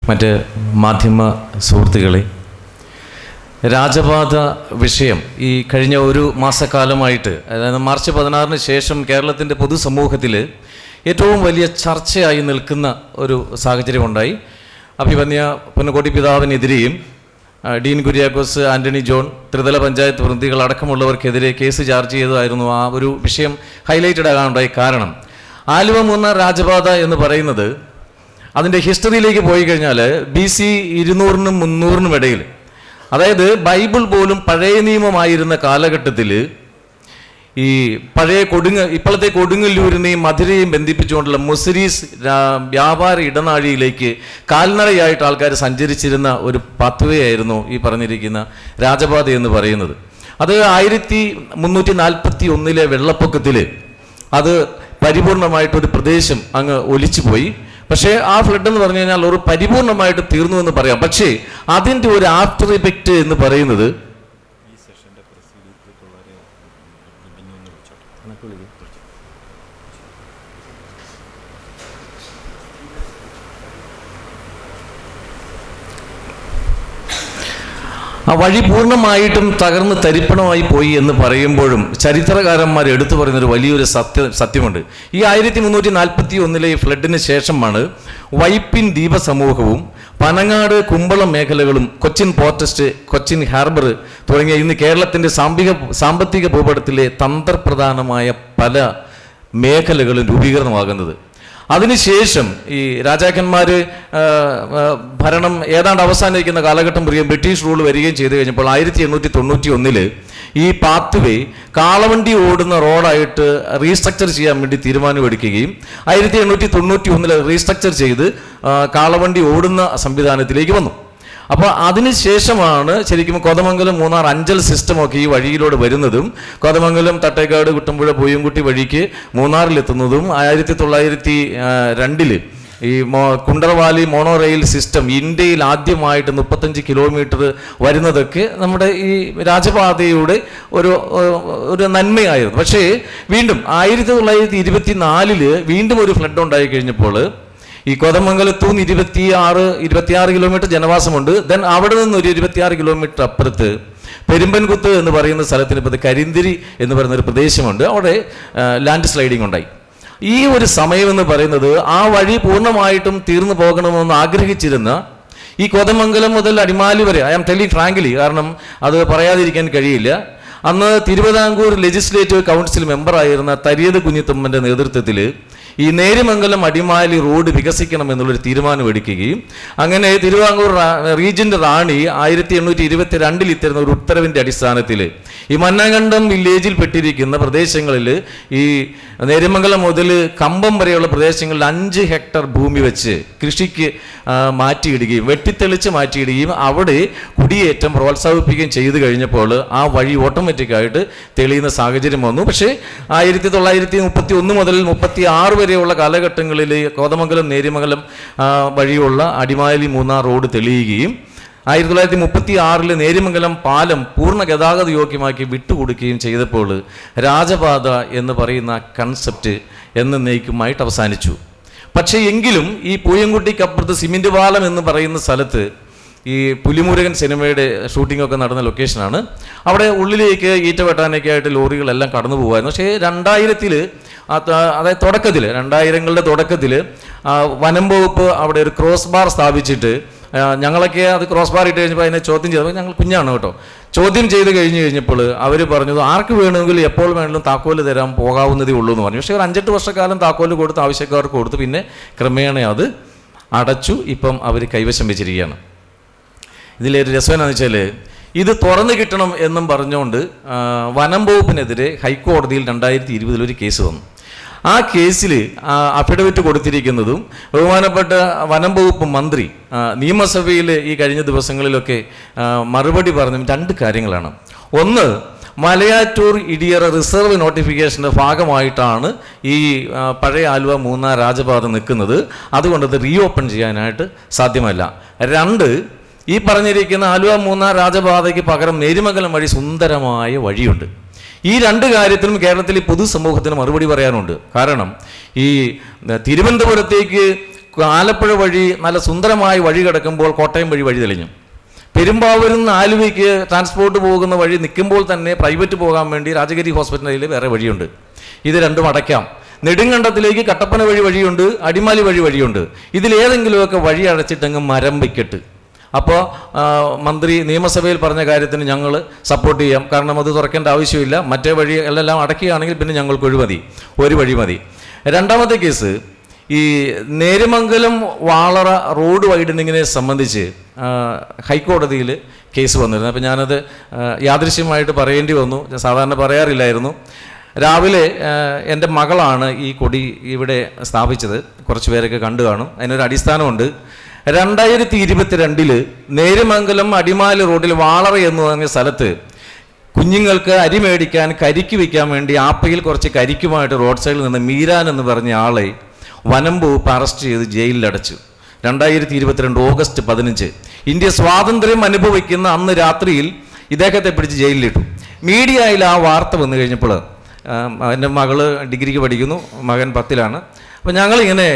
മറ്റ് മാധ്യമ സുഹൃത്തുക്കളെ, രാജപാത വിഷയം ഈ കഴിഞ്ഞ ഒരു മാസക്കാലമായിട്ട്, അതായത് മാർച്ച് 16-ന് ശേഷം കേരളത്തിൻ്റെ പൊതുസമൂഹത്തിൽ ഏറ്റവും വലിയ ചർച്ചയായി നിൽക്കുന്ന ഒരു സാഹചര്യമുണ്ടായി. അഭിമന്യ പുന്നക്കോട്ടി പിതാവിനെതിരെയും ഡീൻ കുര്യാക്കോസ്, ആൻ്റണി ജോൺ, ത്രിതല പഞ്ചായത്ത് പ്രതിനിധികൾ അടക്കമുള്ളവർക്കെതിരെ കേസ് ചാർജ് ചെയ്തതായിരുന്നു ആ ഒരു വിഷയം ഹൈലൈറ്റഡ് ആകാനുണ്ടായി. കാരണം ആലുവ മൂന്നാർ രാജപാത എന്ന് പറയുന്നത് അതിൻ്റെ ഹിസ്റ്ററിയിലേക്ക് പോയി കഴിഞ്ഞാൽ BC 200-നും 300-നും ഇടയിൽ, അതായത് ബൈബിൾ പോലും പഴയ നിയമമായിരുന്ന കാലഘട്ടത്തിൽ ഈ പഴയ ഇപ്പോഴത്തെ കൊടുങ്ങല്ലൂരിനെയും മധുരയും ബന്ധിപ്പിച്ചുകൊണ്ടുള്ള മുസിരീസ് വ്യാപാര ഇടനാഴിയിലേക്ക് കാൽനടയായിട്ട് ആൾക്കാർ സഞ്ചരിച്ചിരുന്ന ഒരു പാത്വേ ആയിരുന്നു ഈ പറഞ്ഞിരിക്കുന്ന രാജപാത എന്ന് പറയുന്നത്. അത് 1341-ലെ വെള്ളപ്പൊക്കത്തിൽ അത് പരിപൂർണമായിട്ടൊരു പ്രദേശം അങ്ങ് ഒലിച്ചുപോയി. പക്ഷേ ആ ഫ്ലഡ് എന്ന് പറഞ്ഞു കഴിഞ്ഞാൽ ഒരു പരിപൂർണമായിട്ട് തീർന്നു എന്ന് പറയാം. പക്ഷേ അതിൻ്റെ ഒരു ആഫ്റ്റർ ഇഫക്റ്റ് എന്ന് പറയുന്നത് ആ വഴി പൂർണ്ണമായിട്ടും തകർന്ന് തരിപ്പണമായി പോയി എന്ന് പറയുമ്പോഴും ചരിത്രകാരന്മാർ എടുത്തു പറയുന്നൊരു വലിയൊരു സത്യമുണ്ട്. ഈ 1341-ലെ ഈ ഫ്ലഡിന് ശേഷമാണ് വൈപ്പിൻ ദ്വീപസമൂഹവും പനങ്ങാട് കുമ്പളം മേഖലകളും കൊച്ചിൻ പോർട്ട്, കൊച്ചിൻ ഹാർബർ തുടങ്ങിയ ഇന്ന് കേരളത്തിൻ്റെ സാമ്പത്തിക ഭൂപടത്തിലെ തന്ത്രപ്രധാനമായ പല മേഖലകളും രൂപീകരണമാകുന്നത്. അതിനുശേഷം ഈ രാജാക്കന്മാർ ഭരണം ഏതാണ്ട് അവസാനിക്കുന്ന കാലഘട്ടം ബ്രിട്ടീഷ് റൂൾ വരികയും ചെയ്തു കഴിഞ്ഞപ്പോൾ 1891 ഈ പാത്വേ കാളവണ്ടി ഓടുന്ന റോഡായിട്ട് റീസ്ട്രക്ചർ ചെയ്യാൻ വേണ്ടി തീരുമാനമെടുക്കുകയും 1891 റീസ്ട്രക്ചർ ചെയ്ത് കാളവണ്ടി ഓടുന്ന സംവിധാനത്തിലേക്ക് വന്നു. അപ്പോൾ അതിനുശേഷമാണ് ശരിക്കും കോതമംഗലം മൂന്നാർ അഞ്ചൽ സിസ്റ്റമൊക്കെ ഈ വഴിയിലൂടെ വരുന്നതും കോതമംഗലം തട്ടേക്കാട് കുട്ടമ്പുഴ പൂയംകുട്ടി വഴിക്ക് മൂന്നാറിലെത്തുന്നതും 1902 ഈ കുണ്ടറവാലി മോണോ റെയിൽ സിസ്റ്റം ഇന്ത്യയിൽ ആദ്യമായിട്ട് 35 കിലോമീറ്റർ വരുന്നതൊക്കെ നമ്മുടെ ഈ രാജപാതയുടെ ഒരു നന്മയായിരുന്നു. പക്ഷേ വീണ്ടും 1924 വീണ്ടും ഒരു ഫ്ലഡ് ഉണ്ടായി കഴിഞ്ഞപ്പോൾ ഈ കോതമംഗലത്തുനിന്ന് 26 കിലോമീറ്റർ ജനവാസമുണ്ട്. ദെൻ അവിടെ നിന്ന് ഒരു 26 കിലോമീറ്റർ അപ്പുറത്ത് പെരുമ്പൻകുത്ത് എന്ന് പറയുന്ന സ്ഥലത്തിന് ഇപ്പോൾ കരിന്തിരി എന്ന് പറയുന്ന ഒരു പ്രദേശമുണ്ട്. അവിടെ ലാൻഡ് സ്ലൈഡിങ് ഉണ്ടായി. ഈ ഒരു സമയമെന്ന് പറയുന്നത് ആ വഴി പൂർണ്ണമായിട്ടും തീർന്നു പോകണമെന്ന് ആഗ്രഹിച്ചിരുന്ന ഈ കോതമംഗലം മുതൽ അടിമാലി വരെ, ഐ ആം ടെല്ലിങ് ഫ്രാങ്ക്ലി, കാരണം അത് പറയാതിരിക്കാൻ കഴിയില്ല, അന്ന് തിരുവിതാംകൂർ ലെജിസ്ലേറ്റീവ് കൗൺസിൽ മെമ്പറായിരുന്ന തരിയത് കുഞ്ഞിത്തമ്മൻ്റെ നേതൃത്വത്തിൽ ഈ നേര്യമംഗലം അടിമാലി റോഡ് വികസിക്കണം എന്നുള്ളൊരു തീരുമാനമെടുക്കുകയും അങ്ങനെ തിരുവിതാംകൂർ റീജന്റ് റാണി 1822 ഇത്തരുന്ന ഒരു ഉത്തരവിൻ്റെ അടിസ്ഥാനത്തിൽ ഈ മന്നകണ്ഠം വില്ലേജിൽ പെട്ടിരിക്കുന്ന പ്രദേശങ്ങളിൽ ഈ നേര്യമംഗലം മുതൽ കമ്പം വരെയുള്ള പ്രദേശങ്ങളിൽ 5 ഹെക്ടർ ഭൂമി വെച്ച് കൃഷിക്ക് മാറ്റിയിടുകയും വെട്ടിത്തെളിച്ച് മാറ്റിയിടുകയും അവിടെ കുടിയേറ്റം പ്രോത്സാഹിപ്പിക്കുകയും ചെയ്തു കഴിഞ്ഞപ്പോൾ ആ വഴി ഓട്ടോമാറ്റിക്കായിട്ട് തെളിയുന്ന സാഹചര്യം വന്നു. പക്ഷേ 1931 മുതൽ 36 വരെയുള്ള കാലഘട്ടങ്ങളിൽ കോതമംഗലം നേര്യമംഗലം വഴിയുള്ള അടിമാലി മൂന്നാർ റോഡ് തെളിയുകയും 1936 നേര്യമംഗലം പാലം പൂർണ്ണ ഗതാഗത യോഗ്യമാക്കി വിട്ടുകൊടുക്കുകയും ചെയ്തപ്പോൾ രാജപാത എന്ന് പറയുന്ന കൺസെപ്റ്റ് എന്നേക്കുമായിട്ട് അവസാനിച്ചു. പക്ഷേ എങ്കിലും ഈ പൂയംകുട്ടിക്കപ്പുറത്ത് സിമെന്റ് പാലം എന്ന് പറയുന്ന സ്ഥലത്ത് ഈ പുലിമുരുകൻ സിനിമയുടെ ഷൂട്ടിംഗ് ഒക്കെ നടന്ന ലൊക്കേഷനാണ്. അവിടെ ഉള്ളിലേക്ക് ഈറ്റ വെട്ടാനൊക്കെ ആയിട്ട് ലോറികളെല്ലാം കടന്നു പോകുമായിരുന്നു. പക്ഷേ 2000 അതായത് 2000-ങ്ങളുടെ തുടക്കത്തിൽ വനം വകുപ്പ് അവിടെ ഒരു ക്രോസ് ബാർ സ്ഥാപിച്ചിട്ട് ഞങ്ങളൊക്കെ അത് ക്രോസ് ബാർ ഇട്ട് കഴിഞ്ഞപ്പോൾ അതിനെ ചോദ്യം ചെയ്തപ്പോൾ ഞങ്ങൾ കുഞ്ഞാണ് കേട്ടോ, ചോദ്യം ചെയ്ത് കഴിഞ്ഞപ്പോൾ അവർ പറഞ്ഞത് ആർക്ക് വേണമെങ്കിലും എപ്പോൾ വേണമെങ്കിലും താക്കോല് തരാൻ പോകാവുന്നതേ ഉള്ളൂ എന്ന് പറഞ്ഞു. പക്ഷേ ഒരു 5-8 വർഷക്കാലം താക്കോല് കൊടുത്ത് ആവശ്യക്കാർക്ക് കൊടുത്ത് പിന്നെ ക്രമേണ അത് അടച്ചു. ഇപ്പം അവർ കൈവശം വെച്ചിരിക്കുകയാണ്. ഇതിലൊരു രസം എന്താണെന്ന് വെച്ചാൽ ഇത് തുറന്നു കിട്ടണം എന്നും പറഞ്ഞുകൊണ്ട് വനം വകുപ്പിനെതിരെ ഹൈക്കോടതിയിൽ 2020 ഒരു കേസ് വന്നു. ആ കേസിൽ അഫിഡവിറ്റ് കൊടുത്തിരിക്കുന്നതും ബഹുമാനപ്പെട്ട വനം വകുപ്പ് മന്ത്രി നിയമസഭയിൽ ഈ കഴിഞ്ഞ ദിവസങ്ങളിലൊക്കെ മറുപടി പറഞ്ഞ 2 കാര്യങ്ങളാണ്. ഒന്ന്, മലയാറ്റൂർ ഇടിയറ റിസർവ് നോട്ടിഫിക്കേഷൻ്റെ ഭാഗമായിട്ടാണ് ഈ പഴയ ആലുവ മൂന്നാർ രാജപാത നിൽക്കുന്നത്, അതുകൊണ്ടത് റീഓപ്പൺ ചെയ്യാനായിട്ട് സാധ്യമല്ല. 2, ഈ പറഞ്ഞിരിക്കുന്ന ആലുവ മൂന്നാർ രാജപാതയ്ക്ക് പകരം നേര്യമംഗലം വഴി സുന്ദരമായ വഴിയുണ്ട്. ഈ 2 കാര്യത്തിലും കേരളത്തിലെ പൊതുസമൂഹത്തിന് മറുപടി പറയാനുണ്ട്. കാരണം ഈ തിരുവനന്തപുരത്തേക്ക് ആലപ്പുഴ വഴി നല്ല സുന്ദരമായ വഴി കിടക്കുമ്പോൾ കോട്ടയം വഴി തെളിഞ്ഞു. പെരുമ്പാവൂരിൽ നിന്ന് ആലുവയ്ക്ക് ട്രാൻസ്പോർട്ട് പോകുന്ന വഴി നിൽക്കുമ്പോൾ തന്നെ പ്രൈവറ്റ് പോകാൻ വേണ്ടി രാജഗിരി ഹോസ്പിറ്റലിൽ വേറെ വഴിയുണ്ട്. ഇത് രണ്ടും അടയ്ക്കാം. നെടുങ്കണ്ടത്തിലേക്ക് കട്ടപ്പന വഴിയുണ്ട്, അടിമാലി വഴിയുണ്ട്. ഇതിലേതെങ്കിലുമൊക്കെ വഴി അടച്ചിട്ടങ്ങ് മരം വയ്ക്കട്ട്. അപ്പോൾ മന്ത്രി നിയമസഭയിൽ പറഞ്ഞ കാര്യത്തിന് ഞങ്ങൾ സപ്പോർട്ട് ചെയ്യാം. കാരണം അത് തുറക്കേണ്ട ആവശ്യമില്ല. മറ്റേ വഴി എല്ലാം അടയ്ക്കുകയാണെങ്കിൽ പിന്നെ ഞങ്ങൾക്ക് ഒരു വഴി മതി. രണ്ടാമത്തെ കേസ്, ഈ നേര്യമംഗലം വാളറ റോഡ് വൈഡനിങ്ങിനെ സംബന്ധിച്ച് ഹൈക്കോടതിയിൽ കേസ് വന്നിരുന്നു. അപ്പോൾ ഞാനത് യാദൃശ്യമായിട്ട് പറയേണ്ടി വന്നു. ഞാൻ സാധാരണ പറയാറില്ലായിരുന്നു. രാവിലെ എൻ്റെ മകളാണ് ഈ കൊടി ഇവിടെ സ്ഥാപിച്ചത്. കുറച്ച് പേരൊക്കെ കണ്ടു കാണും. അതിനൊരു അടിസ്ഥാനമുണ്ട്. 2022 നേര്യമംഗലം അടിമാലി റോഡിൽ വാളറ എന്ന് പറഞ്ഞ സ്ഥലത്ത് കുഞ്ഞുങ്ങൾക്ക് അരി മേടിക്കാൻ കരിക്ക് വയ്ക്കാൻ വേണ്ടി ആപ്പയിൽ കുറച്ച് കരിക്കുമായിട്ട് റോഡ് സൈഡിൽ നിന്ന് മീരാൻ എന്ന് പറഞ്ഞ ആളെ വനം വകുപ്പ് അറസ്റ്റ് ചെയ്ത് ജയിലിലടച്ചു. 2022 ഓഗസ്റ്റ് 15 ഇന്ത്യ സ്വാതന്ത്ര്യം അനുഭവിക്കുന്ന അന്ന് രാത്രിയിൽ ഇദ്ദേഹത്തെ പിടിച്ച് ജയിലിലിട്ടു. മീഡിയയിൽ ആ വാർത്ത വന്നു കഴിഞ്ഞപ്പോൾ എൻ്റെ മകള് ഡിഗ്രിക്ക് പഠിക്കുന്നു, മകൻ 10ലാണ്. അപ്പോൾ ഞങ്ങളിങ്ങനെ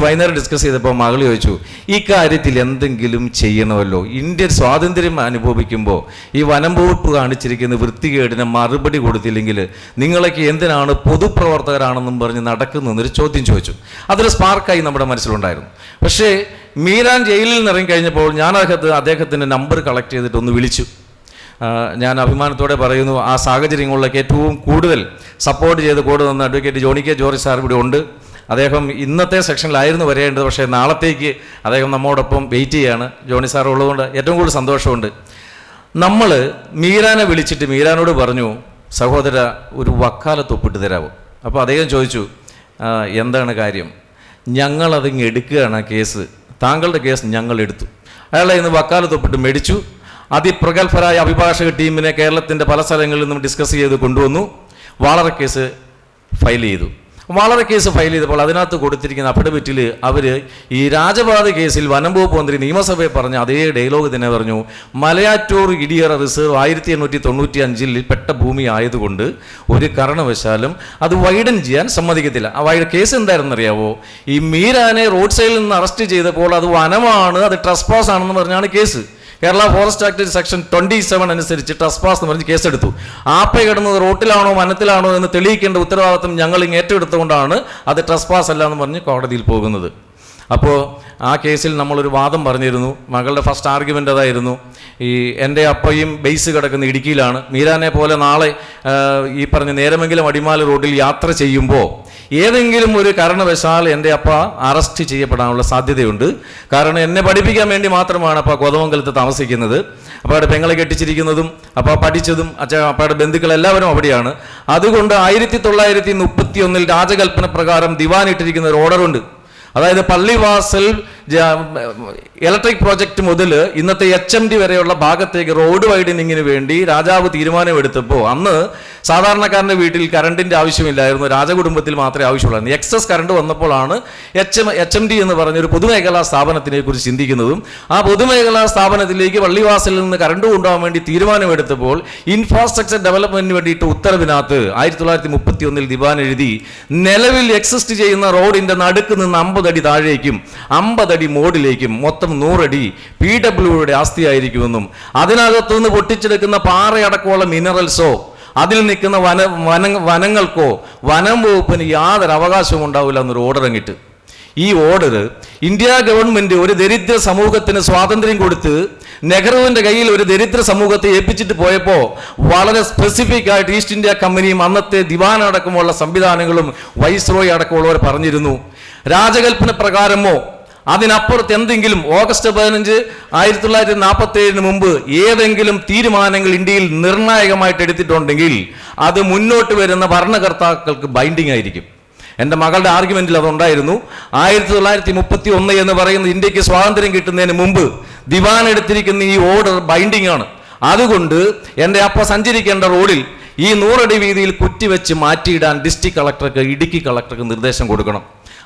വൈകുന്നേരം ഡിസ്കസ് ചെയ്തപ്പോൾ മകൾ ചോദിച്ചു, ഈ കാര്യത്തിൽ എന്തെങ്കിലും ചെയ്യണമല്ലോ, ഇന്ത്യ സ്വാതന്ത്ര്യം അനുഭവിക്കുമ്പോൾ ഈ വനം വകുപ്പ് കാണിച്ചിരിക്കുന്ന വൃത്തികേടിന് മറുപടി കൊടുത്തില്ലെങ്കിൽ നിങ്ങളൊക്കെ എന്തിനാണ് പൊതുപ്രവർത്തകരാണെന്നും പറഞ്ഞ് നടക്കുന്നതെന്നൊരു ചോദ്യം ചോദിച്ചു. അതൊരു സ്പാർക്കായി നമ്മുടെ മനസ്സിലുണ്ടായിരുന്നു. പക്ഷേ മീരാൻ ജയിലിൽ നിന്ന് ഇറങ്ങിക്കഴിഞ്ഞപ്പോൾ ഞാൻ അദ്ദേഹത്തിൻ്റെ നമ്പർ കളക്ട് ചെയ്തിട്ട് ഒന്ന് വിളിച്ചു. ഞാൻ അഭിമാനത്തോടെ പറയുന്നു, ആ സാഹചര്യങ്ങളിലൊക്കെ ഏറ്റവും കൂടുതൽ സപ്പോർട്ട് ചെയ്ത് കൂടെ നിന്ന് advocate Johnny K George sir ഇവിടെ ഉണ്ട്. അദ്ദേഹം ഇന്നത്തെ സെക്ഷനിലായിരുന്നു വരേണ്ടത്, പക്ഷേ നാളത്തേക്ക് അദ്ദേഹം നമ്മോടൊപ്പം വെയിറ്റ് ചെയ്യാണ്. ജോണി സാർ ഉള്ളതുകൊണ്ട് ഏറ്റവും കൂടുതൽ സന്തോഷമുണ്ട്. നമ്മൾ മീരാനെ വിളിച്ചിട്ട് മീരാനോട് പറഞ്ഞു, സഹോദര ഒരു വക്കാലത്ത് ഒപ്പിട്ട് തരാമോ? അപ്പോൾ അദ്ദേഹം ചോദിച്ചു, എന്താണ് കാര്യം? ഞങ്ങളതിങ്ങ് എടുക്കുകയാണ് കേസ്, താങ്കളുടെ കേസ് ഞങ്ങൾ എടുത്തു. അയാളെ ഇന്ന് വക്കാലത്ത് ഒപ്പിട്ട് മേടിച്ചു. അതിപ്രഗത്ഭരായ അഭിഭാഷക ടീമിനെ കേരളത്തിൻ്റെ പല സ്ഥലങ്ങളിൽ നിന്നും ഡിസ്കസ് ചെയ്ത് കൊണ്ടുവന്നു. വാളറ കേസ് ഫയൽ ചെയ്തപ്പോൾ അതിനകത്ത് കൊടുത്തിരിക്കുന്ന അഫിഡവിറ്റിൽ അവർ ഈ രാജപാത കേസിൽ വനം വകുപ്പ് മന്ത്രി നിയമസഭയിൽ പറഞ്ഞ അതേ ഡയലോഗ് തന്നെ പറഞ്ഞു, മലയാറ്റൂർ ഇടിയറ റിസർവ് 1895 പെട്ട ഭൂമി ആയതുകൊണ്ട് ഒരു കാരണവശാലും അത് വൈഡൻ ചെയ്യാൻ സമ്മതിക്കത്തില്ല. ആ കേസ് എന്തായിരുന്നറിയാവോ? ഈ മീരാനെ റോഡ് സൈഡിൽ നിന്ന് അറസ്റ്റ് ചെയ്തപ്പോൾ അത് വനമാണ്, അത് ട്രസ്പാസ് ആണെന്ന് പറഞ്ഞാണ് case. Kerala forest act section 27 അനുസരിച്ച് ട്രസ്പാസ് എന്ന് പറഞ്ഞ് കേസെടുത്തു. ആപ്പ കിടന്നത് റോട്ടിലാണോ വനത്തിലാണോ എന്ന് തെളിയിക്കേണ്ട ഉത്തരവാദിത്വം ഞങ്ങൾ ഏറ്റെടുത്തുകൊണ്ടാണ് അത് ട്രസ്പാസ് അല്ല എന്ന് പറഞ്ഞ് കോടതിയിൽ പോകുന്നത്. അപ്പോൾ ആ കേസിൽ നമ്മളൊരു വാദം പറഞ്ഞിരുന്നു. മകളുടെ ഫസ്റ്റ് ആർഗ്യുമെൻ്റ് അതായിരുന്നു, ഈ എൻ്റെ അപ്പയും ബേസ് കിടക്കുന്ന ഇടുക്കിയിലാണ്. മീരാനെ പോലെ നാളെ ഈ പറഞ്ഞ നേരമെങ്കിലും അടിമാലി റോഡിൽ യാത്ര ചെയ്യുമ്പോൾ ഏതെങ്കിലും ഒരു കാരണവശാൽ എൻ്റെ അപ്പ അറസ്റ്റ് ചെയ്യപ്പെടാനുള്ള സാധ്യതയുണ്ട്. കാരണം എന്നെ പഠിപ്പിക്കാൻ വേണ്ടി മാത്രമാണ് അപ്പ കോതമംഗലത്ത് താമസിക്കുന്നത്. അപ്പയുടെ പെങ്ങളെ കെട്ടിച്ചിരിക്കുന്നതും അപ്പ പഠിച്ചതും അപ്പയുടെ ബന്ധുക്കൾ എല്ലാവരും അവിടെയാണ്. അതുകൊണ്ട് 1931 രാജകൽപ്പന പ്രകാരം ദിവാൻ ഇട്ടിരിക്കുന്ന ഒരു ഓർഡറുണ്ട്. അതായത് പള്ളിവാസൽ ഇലക്ട്രിക് പ്രോജക്റ്റ് മുതൽ ഇന്നത്തെ HMD വരെയുള്ള ഭാഗത്തേക്ക് റോഡ് വൈഡനിങ്ങിന് വേണ്ടി രാജാവ് തീരുമാനമെടുത്തപ്പോൾ അന്ന് സാധാരണക്കാരൻ്റെ വീട്ടിൽ കറണ്ടിൻ്റെ ആവശ്യമില്ലായിരുന്നു, രാജകുടുംബത്തിൽ മാത്രമേ ആവശ്യമുള്ളായിരുന്നു. എക്സസ് കറണ്ട് വന്നപ്പോഴാണ് HMD എന്ന് പറഞ്ഞൊരു പൊതുമേഖലാ സ്ഥാപനത്തിനെ കുറിച്ച് ചിന്തിക്കുന്നതും ആ പൊതുമേഖലാ സ്ഥാപനത്തിലേക്ക് പള്ളിവാസലിൽ നിന്ന് കറണ്ട് കൊണ്ടുപോകാൻ വേണ്ടി തീരുമാനമെടുത്തപ്പോൾ ഇൻഫ്രാസ്ട്രക്ചർ ഡെവലപ്മെന്റിന് വേണ്ടിയിട്ട് ഉത്തരവിനകത്ത് 1931 ദിവാൻ എഴുതി, നിലവിൽ എക്സിസ്റ്റ് ചെയ്യുന്ന റോഡിന്റെ നടുക്ക് നിന്ന് 50 അടി താഴേക്കും 50 അടി മോഡിലേക്കും മൊത്തം 100 അടി PWയുടെ ആസ്തിയായിരിക്കുമെന്നും അതിനകത്തു നിന്ന് പൊട്ടിച്ചെടുക്കുന്ന പാറയടക്കമുള്ള മിനറൽസോ അതിൽ നിൽക്കുന്ന വനങ്ങൾക്കോ വനം വകുപ്പിന് യാതൊരു അവകാശവും ഉണ്ടാവില്ല എന്നൊരു ഓർഡർ അങ്ങിട്ട്. ഈ ഓർഡർ ഇന്ത്യ ഗവൺമെന്റ് ഒരു ദരിദ്ര സമൂഹത്തിന് സ്വാതന്ത്ര്യം കൊടുത്ത് നെഹ്റുവിന്റെ കയ്യിൽ ഒരു ദരിദ്ര സമൂഹത്തെ ഏൽപ്പിച്ചിട്ട് പോയപ്പോൾ വളരെ സ്പെസിഫിക് ആയിട്ട് ഈസ്റ്റ് ഇന്ത്യ കമ്പനിയും അന്നത്തെ ദിവാൻ അടക്കമുള്ള സംവിധാനങ്ങളും വൈസ്രോയി അടക്കമുള്ളവർ പറഞ്ഞിരുന്നു, രാജകൽപ്പന പ്രകാരമോ അതിനപ്പുറത്ത് എന്തെങ്കിലും ഓഗസ്റ്റ് 15 1947 മുമ്പ് ഏതെങ്കിലും തീരുമാനങ്ങൾ ഇന്ത്യയിൽ നിർണായകമായിട്ട് എടുത്തിട്ടുണ്ടെങ്കിൽ അത് മുന്നോട്ട് വരുന്ന ഭരണകർത്താക്കൾക്ക് ബൈൻഡിങ് ആയിരിക്കും. എൻ്റെ മകളുടെ ആർഗ്യുമെന്റിൽ അതുണ്ടായിരുന്നു. 1931 എന്ന് പറയുന്ന ഇന്ത്യക്ക് സ്വാതന്ത്ര്യം കിട്ടുന്നതിന് മുമ്പ് ദിവാൻ എടുത്തിരിക്കുന്ന ഈ ഓർഡർ ബൈൻഡിങ് ആണ്. അതുകൊണ്ട് എൻ്റെ അപ്പ സഞ്ചരിക്കേണ്ട റോഡിൽ ഈ 100 അടി വീതിയിൽ കുറ്റിവെച്ച് മാറ്റിയിടാൻ ഡിസ്ട്രിക്ട് കളക്ടർക്ക് ഇടുക്കി കളക്ടർക്ക് നിർദ്ദേശം കൊടുക്കണം.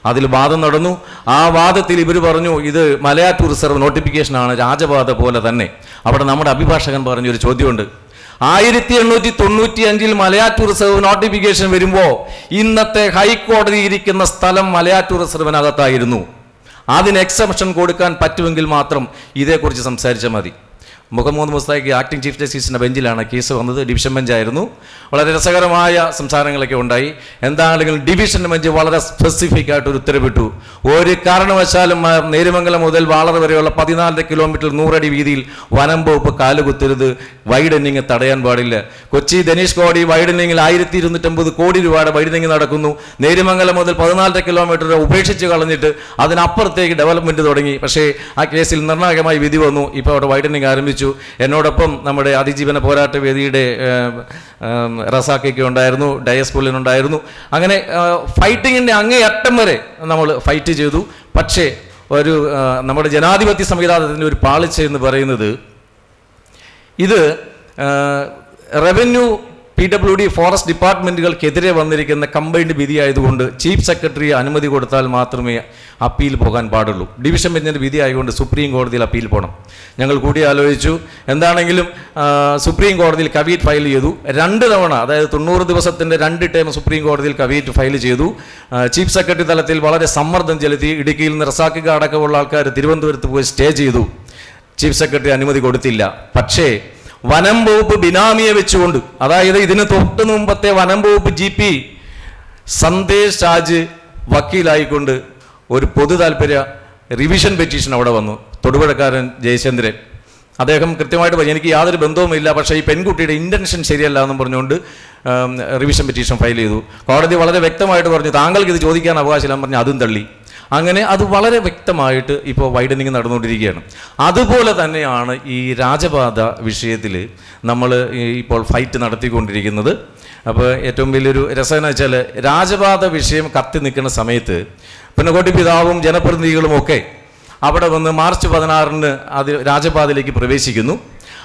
അതിൽ വാദം നടന്നു. ആ വാദത്തിൽ ഇവർ പറഞ്ഞു, ഇത് മലയാറ്റൂർ റിസർവ് നോട്ടിഫിക്കേഷനാണ്, രാജപാത പോലെ തന്നെ. അവിടെ നമ്മുടെ അഭിഭാഷകൻ പറഞ്ഞൊരു ചോദ്യമുണ്ട്. 1895 മലയാറ്റൂർ റിസർവ് നോട്ടിഫിക്കേഷൻ വരുമ്പോൾ ഇന്നത്തെ ഹൈക്കോടതി ഇരിക്കുന്ന സ്ഥലം മലയാറ്റൂർ റിസർവിനകത്തായിരുന്നു. അതിന് എക്സെപ്ഷൻ കൊടുക്കാൻ പറ്റുമെങ്കിൽ മാത്രം ഇതേക്കുറിച്ച് സംസാരിച്ചാൽ മതി. മുഹമ്മദ് മുസ്താഖി ആക്ടിംഗ് ചീഫ് ജസ്റ്റിസിൻ്റെ ബെഞ്ചിലാണ് കേസ് വന്നത്. ഡിവിഷൻ ബെഞ്ചായിരുന്നു. വളരെ രസകരമായ സംസാരങ്ങളൊക്കെ ഉണ്ടായി. എന്താണെങ്കിലും ഡിവിഷൻ ബെഞ്ച് വളരെ സ്പെസിഫിക് ആയിട്ട് ഒരു ഉത്തരവിട്ടു. ഒരു കാരണവശാലും നേരുമംഗലം മുതൽ വാളർ വരെയുള്ള 14 കിലോമീറ്റർ 100 അടി വീതിയിൽ വനം വകുപ്പ് കാലുകുത്തരുത്. വൈഡനിങ് തടയാൻ പാടില്ല. കൊച്ചി ധനീഷ് കോടി വൈഡനിങ്ങിൽ 1250 കോടി രൂപയുടെ വൈഡനിങ് നടക്കുന്നു. നേരുമംഗലം മുതൽ 14 കിലോമീറ്റർ ഉപേക്ഷിച്ച് കളഞ്ഞിട്ട് അതിനപ്പുറത്തേക്ക് ഡെവലപ്മെന്റ് തുടങ്ങി. പക്ഷേ ആ കേസിൽ നിർണായകമായി വിധി വന്നു. ഇപ്പോൾ അവിടെ വൈഡനിങ് ആരംഭിച്ചു. എന്നോടൊപ്പം നമ്മുടെ അതിജീവന പോരാട്ട വേദിയുടെ റസാക്കൊക്കെ ഉണ്ടായിരുന്നു, ഡയസ് പുല്ലിനുണ്ടായിരുന്നു. അങ്ങനെ ഫൈറ്റിങ്ങിൻ്റെ അങ്ങേയറ്റം വരെ നമ്മൾ ഫൈറ്റ് ചെയ്തു. പക്ഷേ നമ്മുടെ ജനാധിപത്യ സംവിധാനത്തിൻ്റെ ഒരു പാളിച്ച എന്ന് പറയുന്നത് ഇത് റവന്യൂ PWD ഫോറസ്റ്റ് ഡിപ്പാർട്ട്മെൻറ്റുകൾക്കെതിരെ വന്നിരിക്കുന്ന കമ്പൈൻഡ് വിധി ആയതുകൊണ്ട് ചീഫ് സെക്രട്ടറി അനുമതി കൊടുത്താൽ മാത്രമേ അപ്പീൽ പോകാൻ പാടുള്ളൂ. ഡിവിഷൻ ബെഞ്ചിൻ്റെ വിധി ആയതുകൊണ്ട് സുപ്രീം കോടതിയിൽ അപ്പീൽ പോകണം. ഞങ്ങൾ കൂടി ആലോചിച്ചു. എന്താണെങ്കിലും സുപ്രീം കോടതിയിൽ കവീറ്റ് ഫയൽ ചെയ്തു. 2 തവണ, അതായത് 90 ദിവസത്തിൻ്റെ 2 ടൈം സുപ്രീം കോടതിയിൽ കവീറ്റ് ഫയൽ ചെയ്തു. ചീഫ് സെക്രട്ടറി തലത്തിൽ വളരെ സമ്മർദ്ദം ചെലുത്തി. ഇടുക്കിയിൽ നിന്ന് റസാഖ് അടക്കമുള്ള ആൾക്കാർ തിരുവനന്തപുരത്ത് പോയി സ്റ്റേ ചെയ്തു. ചീഫ് സെക്രട്ടറി അനുമതി കൊടുത്തില്ല. പക്ഷേ വനം വകുപ്പ് ബിനാമിയെ വെച്ചുകൊണ്ട്, അതായത് ഇതിന് തൊട്ട് മുമ്പത്തെ വനം വകുപ്പ് GP സന്ദേശ് രാജ് വക്കീലായിക്കൊണ്ട് ഒരു പൊതു താല്പര്യ റിവിഷൻ പെറ്റീഷൻ അവിടെ വന്നു. തൊടുപുഴക്കാരൻ ജയചന്ദ്രൻ അദ്ദേഹം കൃത്യമായിട്ട് പറഞ്ഞു, എനിക്ക് യാതൊരു ബന്ധവുമില്ല, പക്ഷേ ഈ പെൺകുട്ടിയുടെ ഇൻറ്റൻഷൻ ശരിയല്ല എന്നും പറഞ്ഞുകൊണ്ട് റിവിഷൻ പെറ്റീഷൻ ഫയൽ ചെയ്തു. കോടതി വളരെ വ്യക്തമായിട്ട് പറഞ്ഞു താങ്കൾക്ക് ഇത് ചോദിക്കാൻ അവകാശമില്ല പറഞ്ഞു, അതും തള്ളി. അങ്ങനെ അത് വളരെ വ്യക്തമായിട്ട് ഇപ്പോൾ വൈഡനിങ് നടന്നുകൊണ്ടിരിക്കുകയാണ്. അതുപോലെ തന്നെയാണ് ഈ രാജപാത വിഷയത്തിൽ നമ്മൾ ഇപ്പോൾ ഫൈറ്റ് നടത്തിക്കൊണ്ടിരിക്കുന്നത്. അപ്പോൾ ഏറ്റവും വലിയൊരു രസം എന്ന് വെച്ചാൽ രാജപാത വിഷയം കത്തി നിൽക്കുന്ന സമയത്ത് പുന്നക്കോട്ടി പിതാവും ജനപ്രതിനിധികളും ഒക്കെ അവിടെ വന്ന് മാർച്ച് 16-ന് അത് രാജപാതയിലേക്ക് പ്രവേശിക്കുന്നു.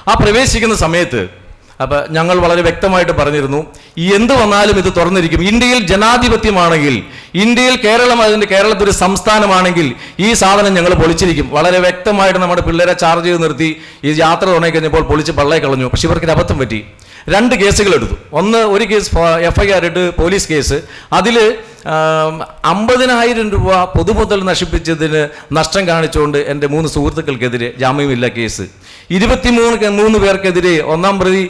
ആ പ്രവേശിക്കുന്ന സമയത്ത് അപ്പോൾ ഞങ്ങൾ വളരെ വ്യക്തമായിട്ട് പറഞ്ഞിരുന്നു, എന്ത് വന്നാലും ഇത് തുറന്നിരിക്കും. ഇന്ത്യയിൽ ജനാധിപത്യമാണെങ്കിൽ, ഇന്ത്യയിൽ കേരളത്തിൽ ഒരു സംസ്ഥാനമാണെങ്കിൽ ഈ സാധനം ഞങ്ങൾ പൊളിച്ചിരിക്കും. വളരെ വ്യക്തമായിട്ട് നമ്മുടെ പിള്ളേരെ ചാർജ് ചെയ്ത് നിർത്തി ഈ യാത്ര തുടങ്ങി കഴിഞ്ഞപ്പോൾ പൊളിച്ച് പള്ളയെ കളഞ്ഞു. പക്ഷെ ഇവർക്ക് അബദ്ധം പറ്റി. 2 കേസുകൾ എടുത്തു. ഒരു കേസ് FIR ഇട്ട് പോലീസ് കേസ്. അതിൽ 50,000 രൂപ പൊതുമുതൽ നശിപ്പിച്ചതിന് നഷ്ടം കാണിച്ചുകൊണ്ട് എൻ്റെ 3 സുഹൃത്തുക്കൾക്കെതിരെ ജാമ്യമില്ല കേസ്. 23 പേർക്കെതിരെ 1-ാം പ്രതി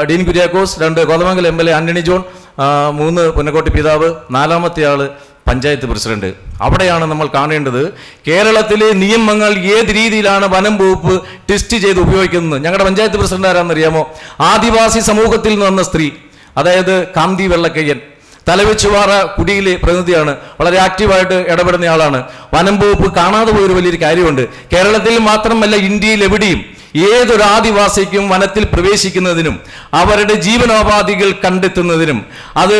ഡീൻ കുര്യാക്കോസ്, 2 കോതമംഗലം MLA ആന്റണി ജോൺ, 3 പുന്നക്കോട്ടി പിതാവ്, 4-ാമത്തെ ആള് പഞ്ചായത്ത് പ്രസിഡന്റ്. അവിടെയാണ് നമ്മൾ കാണേണ്ടത് കേരളത്തിലെ നിയമങ്ങൾ ഏത് രീതിയിലാണ് വനം വകുപ്പ് ടെസ്റ്റ് ചെയ്ത് ഉപയോഗിക്കുന്നത്. ഞങ്ങളുടെ പഞ്ചായത്ത് പ്രസിഡന്റ് ആരാണെന്നറിയാമോ? ആദിവാസി സമൂഹത്തിൽ നിന്ന് വന്ന സ്ത്രീ, അതായത് കാന്തി വെള്ളക്കയ്യൻ, തലവെച്ചുവാറ കുടിയിലെ പ്രതിനിധിയാണ്. വളരെ ആക്റ്റീവായിട്ട് ഇടപെടുന്നയാളാണ്. വനം വകുപ്പ് കാണാതെ പോയൊരു വലിയൊരു കാര്യമുണ്ട്. കേരളത്തിൽ മാത്രമല്ല, ഇന്ത്യയിൽ എവിടെയും ഏതൊരു ആദിവാസിക്കും വനത്തിൽ പ്രവേശിക്കുന്നതിനും അവരുടെ ജീവനോപാധികൾ കണ്ടെത്തുന്നതിനും അത്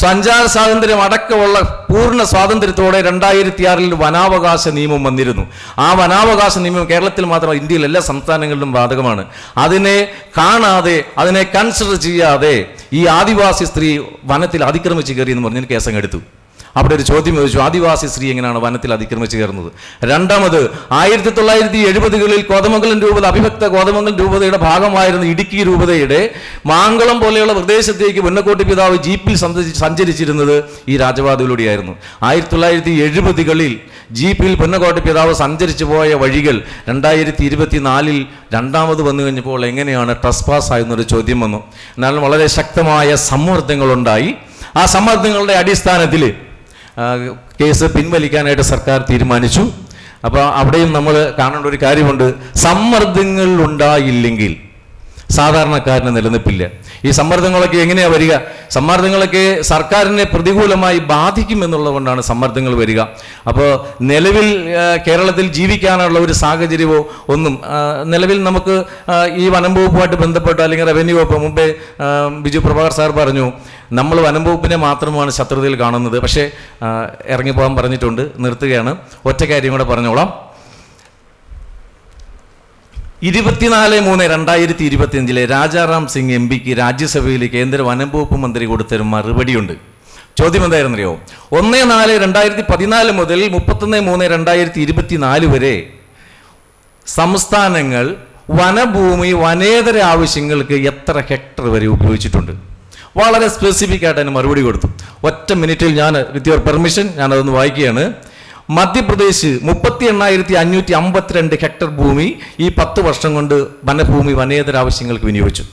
സഞ്ചാര സ്വാതന്ത്ര്യം അടക്കമുള്ള പൂർണ്ണ സ്വാതന്ത്ര്യത്തോടെ 2006-ൽ വനാവകാശ നിയമം വന്നിരുന്നു. ആ വനാവകാശ നിയമം കേരളത്തിൽ മാത്രമല്ല, ഇന്ത്യയിൽ എല്ലാ സംസ്ഥാനങ്ങളിലും ബാധകമാണ്. അതിനെ കാണാതെ, അതിനെ കൺസിഡർ ചെയ്യാതെ ഈ ആദിവാസി സ്ത്രീ വനത്തിൽ അതിക്രമിച്ച് കയറിയെന്ന് പറഞ്ഞ് കേസങ്ങെടുത്തു. അവിടെ ഒരു ചോദ്യം ചോദിച്ചു, ആദിവാസി സ്ത്രീ എങ്ങനെയാണ് വനത്തിൽ അതിക്രമിച്ച് കയറുന്നത്? രണ്ടാമത് 1970-കളിൽ കോതമംഗലം രൂപത, അഭിഭക്ത കോതമംഗലം രൂപതയുടെ ഭാഗമായിരുന്ന ഇടുക്കി രൂപതയുടെ മാങ്കളം പോലെയുള്ള പ്രദേശത്തേക്ക് പുന്നക്കോട്ടി പിതാവ് ജീപ്പിൽ സഞ്ചരിച്ചിരുന്നത് ഈ രാജപാതയിലൂടെയായിരുന്നു. 1970-കളിൽ ജീപ്പിൽ പുന്നക്കോട്ടി പിതാവ് സഞ്ചരിച്ചു പോയ വഴികൾ 2024-ൽ രണ്ടാമത് വന്നു കഴിഞ്ഞപ്പോൾ എങ്ങനെയാണ് ട്രസ്പാസ് ആയെന്നൊരു ചോദ്യം വന്നു. എന്നാൽ വളരെ ശക്തമായ സമ്മർദ്ദങ്ങളുണ്ടായി. ആ സമ്മർദ്ദങ്ങളുടെ അടിസ്ഥാനത്തിൽ കേസ് പിൻവലിക്കാനായിട്ട് സർക്കാർ തീരുമാനിച്ചു. അപ്പോൾ അവിടെയും നമ്മൾ കാണേണ്ട ഒരു കാര്യമുണ്ട്, സമ്മർദ്ദങ്ങൾ ഉണ്ടായില്ലെങ്കിൽ സാധാരണക്കാരന് നിലനിൽപ്പില്ല. ഈ സമ്മർദ്ദങ്ങളൊക്കെ എങ്ങനെയാണ് വരിക? സമ്മർദ്ദങ്ങളൊക്കെ സർക്കാരിനെ പ്രതികൂലമായി ബാധിക്കും എന്നുള്ളതുകൊണ്ടാണ് സമ്മർദ്ദങ്ങൾ വരിക. അപ്പോൾ നിലവിൽ കേരളത്തിൽ ജീവിക്കാനുള്ള ഒരു സാഹചര്യമോ ഒന്നും നിലവിൽ നമുക്ക് ഈ വനം വകുപ്പുമായിട്ട് ബന്ധപ്പെട്ട് അല്ലെങ്കിൽ റവന്യൂ വകുപ്പ്, മുമ്പേ ബിജു പ്രഭാകർ സാർ പറഞ്ഞു, നമ്മൾ വനം വകുപ്പിനെ മാത്രമാണ് ശത്രുതയിൽ കാണുന്നത്. പക്ഷേ ഇറങ്ങിപ്പോകാൻ പറഞ്ഞിട്ടുണ്ട്, നിർത്തുകയാണ്. ഒറ്റ കാര്യം കൂടെ പറഞ്ഞോളാം. 24/3/2025 രാജാറാം സിംഗ് MP രാജ്യസഭയിൽ കേന്ദ്ര വനം വകുപ്പ് മന്ത്രി കൊടുത്തൊരു മറുപടിയുണ്ട്. ചോദ്യം എന്തായിരുന്നറിയോ? 1/4/2014 മുതൽ 31/3/2024 വരെ സംസ്ഥാനങ്ങൾ വനഭൂമി വനേതര ആവശ്യങ്ങൾക്ക് എത്ര ഹെക്ടർ വരെ ഉപയോഗിച്ചിട്ടുണ്ട്? വളരെ സ്പെസിഫിക് ആയിട്ട് അതിന് മറുപടി കൊടുത്തു. ഒറ്റ മിനിറ്റിൽ ഞാൻ, വിത്ത് യുവർ പെർമിഷൻ, ഞാനതൊന്ന് വായിക്കുകയാണ്. മധ്യപ്രദേശ് 38,552 ഹെക്ടർ ഭൂമി ഈ 10 വർഷം കൊണ്ട് വനഭൂമി വനേതര ആവശ്യങ്ങൾക്ക് വിനിയോഗിച്ചു.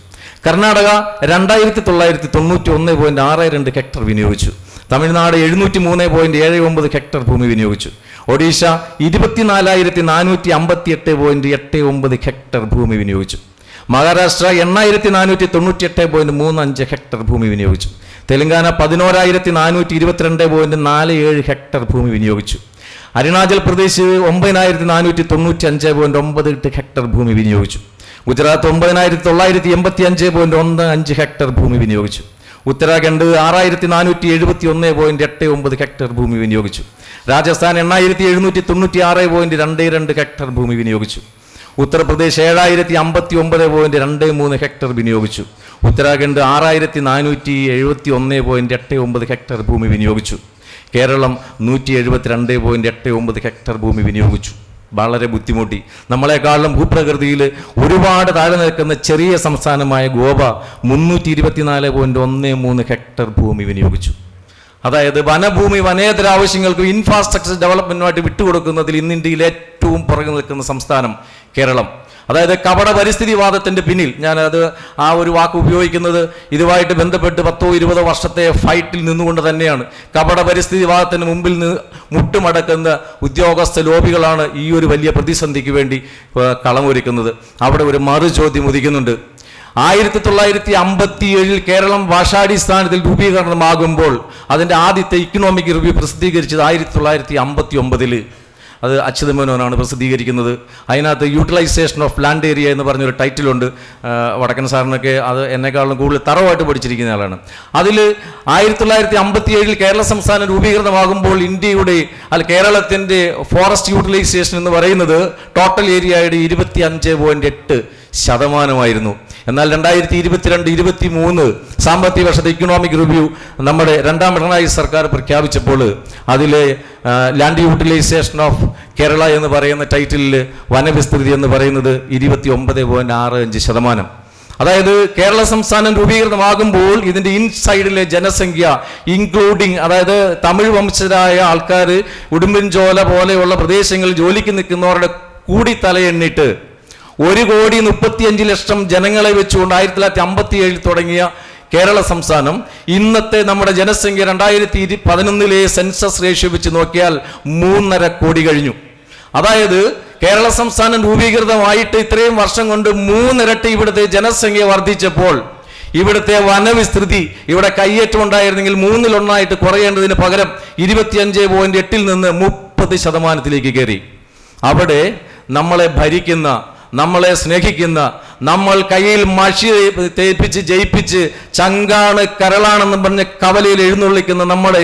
കർണാടക 2,991.62 ഹെക്ടർ വിനിയോഗിച്ചു. തമിഴ്നാട് 703.79 ഹെക്ടർ ഭൂമി വിനിയോഗിച്ചു. ഒഡീഷ 24,458.89 ഹെക്ടർ ഭൂമി വിനിയോഗിച്ചു. മഹാരാഷ്ട്ര 8,498.35 ഹെക്ടർ ഭൂമി വിനിയോഗിച്ചു. തെലങ്കാന 11,422.47 ഹെക്ടർ ഭൂമി വിനിയോഗിച്ചു. അരുണാചൽ പ്രദേശ് 9,495.98 ഹെക്ടർ ഭൂമി വിനിയോഗിച്ചു. ഗുജറാത്ത് 9,985.15 ഹെക്ടർ ഭൂമി വിനിയോഗിച്ചു. ഉത്തരാഖണ്ഡ് 6,471.89 ഹെക്ടർ ഭൂമി വിനിയോഗിച്ചു. രാജസ്ഥാൻ 8,796.22 ഹെക്ടർ ഭൂമി വിനിയോഗിച്ചു. ഉത്തർപ്രദേശ് 7,059.23 ഹെക്ടർ വിനിയോഗിച്ചു. ഉത്തരാഖണ്ഡ് 6,471.89 ഹെക്ടർ ഭൂമി വിനിയോഗിച്ചു. കേരളം 172.89 ഹെക്ടർ ഭൂമി വിനിയോഗിച്ചു. വളരെ ബുദ്ധിമുട്ടി. നമ്മളെക്കാളും ഭൂപ്രകൃതിയിൽ ഒരുപാട് താഴെ നിൽക്കുന്ന ചെറിയ സംസ്ഥാനമായ ഗോവ 324.13 ഹെക്ടർ ഭൂമി വിനിയോഗിച്ചു. അതായത് വനഭൂമി വനേതര ആവശ്യങ്ങൾക്ക് ഇൻഫ്രാസ്ട്രക്ചർ ഡെവലപ്മെന്റുമായിട്ട് വിട്ടുകൊടുക്കുന്നതിൽ ഇന്ന് ഇന്ത്യയിൽ ഏറ്റവും പുറകെ നിൽക്കുന്ന സംസ്ഥാനം കേരളം. അതായത് കപട പരിസ്ഥിതിവാദത്തിന്റെ പിന്നിൽ, ഞാനത് ആ ഒരു വാക്ക് ഉപയോഗിക്കുന്നത് ഇതുമായിട്ട് ബന്ധപ്പെട്ട് 10-20 വർഷത്തെ ഫൈറ്റിൽ നിന്നുകൊണ്ട് തന്നെയാണ്. കപട പരിസ്ഥിതിവാദത്തിന് മുമ്പിൽ മുട്ടുമടക്കുന്ന ഉദ്യോഗസ്ഥ ലോബികളാണ് ഈ ഒരു വലിയ പ്രതിസന്ധിക്ക് വേണ്ടി കളമൊരുക്കുന്നത്. അവിടെ ഒരു മറു ചോദ്യം ഉദിക്കുന്നുണ്ട്. 1957 കേരളം ഭാഷാടിസ്ഥാനത്തിൽ രൂപീകരണമാകുമ്പോൾ അതിൻ്റെ ആദ്യത്തെ ഇക്കണോമിക് റിവ്യൂ പ്രസിദ്ധീകരിച്ചത് 1959. അത് അച്യുതമേനോനാണ് പ്രസിദ്ധീകരിക്കുന്നത്. അതിനകത്ത് യൂട്ടിലൈസേഷൻ ഓഫ് ലാൻഡ് ഏരിയ എന്ന് പറഞ്ഞൊരു ടൈറ്റിലുണ്ട്. വടക്കൻ സാറിനൊക്കെ അത് എന്നെക്കാളും കൂടുതൽ തറവായിട്ട് പഠിച്ചിരിക്കുന്ന ആളാണ്. അതിൽ 1957 കേരള സംസ്ഥാനം രൂപീകരണമാകുമ്പോൾ ഇന്ത്യയുടെ കേരളത്തിൻ്റെ ഫോറസ്റ്റ് യൂട്ടിലൈസേഷൻ എന്ന് പറയുന്നത് ടോട്ടൽ ഏരിയയുടെ 25.8%. എന്നാൽ 2022-23 സാമ്പത്തിക വർഷത്തെ ഇക്കണോമിക് റിവ്യൂ നമ്മുടെ രണ്ടാം പിണറായി സർക്കാർ പ്രഖ്യാപിച്ചപ്പോൾ അതിലെ ലാൻഡ് യൂട്ടിലൈസേഷൻ ഓഫ് കേരള എന്ന് പറയുന്ന ടൈറ്റിലിൽ വനവിസ്തൃതി എന്ന് പറയുന്നത് 29.65%. അതായത് കേരള സംസ്ഥാനം രൂപീകരണമാകുമ്പോൾ ഇതിൻ്റെ ഇൻസൈഡിലെ ജനസംഖ്യ ഇൻക്ലൂഡിങ്, അതായത് തമിഴ് വംശജരായ ആൾക്കാർ ഉടുമ്പൻചോല പോലെയുള്ള പ്രദേശങ്ങളിൽ ജോലിക്ക് നിൽക്കുന്നവരുടെ കൂടി തലയെണ്ണിട്ട് 1,35,00,000 ജനങ്ങളെ വെച്ചുകൊണ്ട് 1957 തുടങ്ങിയ കേരള സംസ്ഥാനം ഇന്നത്തെ നമ്മുടെ ജനസംഖ്യ 2011 സെൻസസ് റേഷ്യോ വെച്ച് നോക്കിയാൽ 3.5 കോടി കഴിഞ്ഞു. അതായത് കേരള സംസ്ഥാനം രൂപീകൃതമായിട്ട് ഇത്രയും വർഷം കൊണ്ട് 3 ഇരട്ടി ഇവിടുത്തെ ജനസംഖ്യ വർദ്ധിച്ചപ്പോൾ ഇവിടുത്തെ വനവിസ്തൃതി, ഇവിടെ കയ്യേറ്റം ഉണ്ടായിരുന്നെങ്കിൽ 1/3 കുറയേണ്ടതിന് പകരം 25.8 നിന്ന് 30% കയറി. അവിടെ നമ്മളെ ഭരിക്കുന്ന, നമ്മളെ സ്നേഹിക്കുന്ന, നമ്മൾ കയ്യിൽ മഷി തേപ്പിച്ച് ജയിപ്പിച്ച് ചങ്കാണ് കരളാണെന്ന് പറഞ്ഞ് കവലയിൽ എഴുന്നള്ളിക്കുന്ന നമ്മുടെ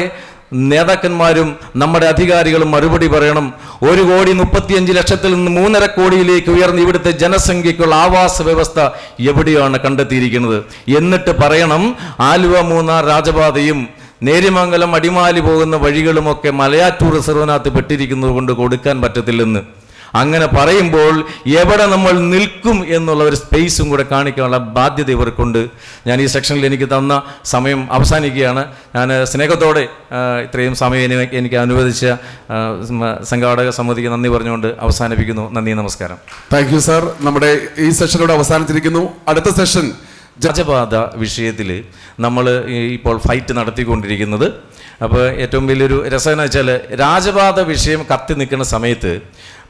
നേതാക്കന്മാരും നമ്മുടെ അധികാരികളും മറുപടി പറയണം. 1,35,00,000 നിന്ന് 3.5 കോടിയിലേക്ക് ഉയർന്ന് ഇവിടുത്തെ ജനസംഖ്യയ്ക്കുള്ള ആവാസ വ്യവസ്ഥ എവിടെയാണ് കണ്ടെത്തിയിരിക്കുന്നത്? എന്നിട്ട് പറയണം ആലുവ മൂന്നാർ രാജപാതയും നേര്യമംഗലം അടിമാലി പോകുന്ന വഴികളുമൊക്കെ മലയാറ്റൂർ റിസർവിനകത്ത് പെട്ടിരിക്കുന്നത് കൊണ്ട് കൊടുക്കാൻ പറ്റത്തില്ലെന്ന്. അങ്ങനെ പറയുമ്പോൾ എവിടെ നമ്മൾ നിൽക്കും എന്നുള്ള ഒരു സ്പേസും കൂടെ കാണിക്കാനുള്ള ബാധ്യത ഇവർക്കുണ്ട്. ഞാൻ ഈ സെക്ഷനിൽ എനിക്ക് തന്ന സമയം അവസാനിക്കുകയാണ്. ഞാൻ സ്നേഹത്തോടെ ഇത്രയും സമയം എനിക്ക് അനുവദിച്ച സംഘാടക സമിതിക്ക് നന്ദി പറഞ്ഞുകൊണ്ട് അവസാനിപ്പിക്കുന്നു. നന്ദി, നമസ്കാരം. Thank you sir. നമ്മുടെ ഈ സെഷനോട് അവസാനിച്ചിരിക്കുന്നു. അടുത്ത സെഷൻ രാജപാത വിഷയത്തിൽ നമ്മൾ ഇപ്പോൾ ഫൈറ്റ് നടത്തിക്കൊണ്ടിരിക്കുന്നത്. അപ്പോൾ ഏറ്റവും വലിയൊരു രസം എന്ന് വെച്ചാൽ രാജപാത വിഷയം കത്തി നിൽക്കുന്ന സമയത്ത്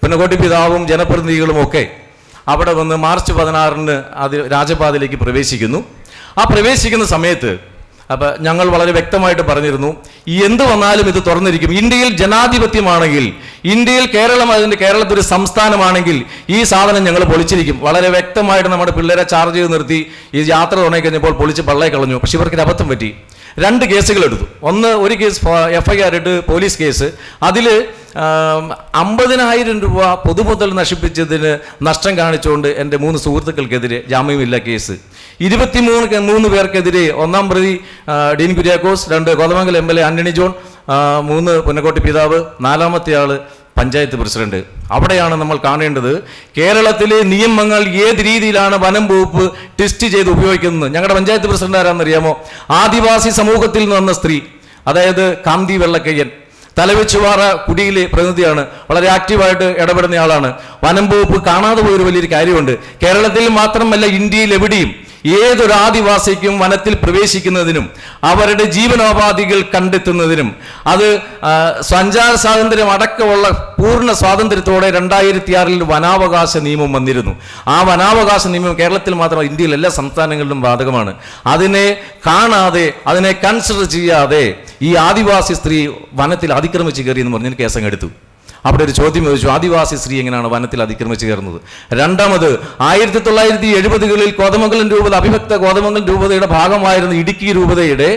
പുന്നക്കോട്ടി പിതാവും ജനപ്രതിനിധികളും ഒക്കെ അവിടെ വന്ന് മാർച്ച് 16 അത് രാജപാതയിലേക്ക് പ്രവേശിക്കുന്നു. ആ പ്രവേശിക്കുന്ന സമയത്ത് അപ്പം ഞങ്ങൾ വളരെ വ്യക്തമായിട്ട് പറഞ്ഞിരുന്നു, എന്ത് വന്നാലും ഇത് തുറന്നിരിക്കും. ഇന്ത്യയിൽ ജനാധിപത്യമാണെങ്കിൽ, ഇന്ത്യയിൽ കേരളത്തിൽ ഒരു സംസ്ഥാനമാണെങ്കിൽ ഈ സാധനം ഞങ്ങൾ പൊളിച്ചിരിക്കും. വളരെ വ്യക്തമായിട്ട് നമ്മുടെ പിള്ളേരെ ചാർജ് ചെയ്ത് നിർത്തി ഈ യാത്ര തുടങ്ങിക്കഴിഞ്ഞപ്പോൾ പൊളിച്ച് പള്ളയെ കളഞ്ഞു. പക്ഷെ ഇവർക്കൊരു അബദ്ധം പറ്റി. 2 കേസുകൾ എടുത്തു. ഒരു കേസ് FIR ഇട്ട് പോലീസ് കേസ്. അതിൽ 50,000 രൂപ പൊതുമുതൽ നശിപ്പിച്ചതിന് നഷ്ടം കാണിച്ചുകൊണ്ട് എൻ്റെ 3 സുഹൃത്തുക്കൾക്കെതിരെ ജാമ്യമില്ല കേസ്. 23 പേർക്കെതിരെ 1-ാം പ്രതി ഡീൻ കുര്യാക്കോസ്, 2 കോതമംഗലം MLA ആന്റണി ജോൺ, 3 പുന്നക്കോട്ടി പിതാവ്, 4-ാമത്തെ ആള് പഞ്ചായത്ത് പ്രസിഡന്റ്. അവിടെയാണ് നമ്മൾ കാണേണ്ടത് കേരളത്തിലെ നിയമങ്ങൾ ഏത് രീതിയിലാണ് വനം വകുപ്പ് ടെസ്റ്റ് ചെയ്ത് ഉപയോഗിക്കുന്നത്. ഞങ്ങളുടെ പഞ്ചായത്ത് പ്രസിഡന്റ് ആരാണെന്നറിയാമോ? ആദിവാസി സമൂഹത്തിൽ നിന്ന് വന്ന സ്ത്രീ, അതായത് കാന്തി വെള്ളക്കയ്യൻ. തലവെച്ചുപാറ കുടിയിലെ പ്രതിനിധിയാണ്, വളരെ ആക്റ്റീവായിട്ട് ഇടപെടുന്ന ആളാണ്. വനം വകുപ്പ് കാണാതെ പോയൊരു വലിയൊരു കാര്യമുണ്ട്. കേരളത്തിൽ മാത്രമല്ല, ഇന്ത്യയിൽ എവിടെയും ഏതൊരു ആദിവാസിക്കും വനത്തിൽ പ്രവേശിക്കുന്നതിനും അവരുടെ ജീവനോപാധികൾ കണ്ടെത്തുന്നതിനും അത് സഞ്ചാര സ്വാതന്ത്ര്യം അടക്കമുള്ള പൂർണ്ണ സ്വാതന്ത്ര്യത്തോടെ 2006 വനാവകാശ നിയമം വന്നിരുന്നു. ആ വനാവകാശ നിയമം കേരളത്തിൽ മാത്രമല്ല, ഇന്ത്യയിൽ എല്ലാ സംസ്ഥാനങ്ങളിലും ബാധകമാണ്. അതിനെ കാണാതെ, അതിനെ കൺസിഡർ ചെയ്യാതെ ഈ ആദിവാസി സ്ത്രീ വനത്തിൽ അതിക്രമിച്ച് കയറി എന്ന് പറഞ്ഞ് കേസങ്ങെടുത്തു. അവിടെ ഒരു ചോദ്യം ചോദിച്ചു, ആദിവാസി സ്ത്രീ എങ്ങനെയാണ് വനത്തിൽ അതിക്രമിച്ച് കയറുന്നത്? രണ്ടാമത് 1970-കളിൽ കോതമംഗലം രൂപത, അഭിഭക്ത കോതമംഗലം രൂപതയുടെ ഭാഗമായിരുന്ന ഇടുക്കി രൂപതയുടെ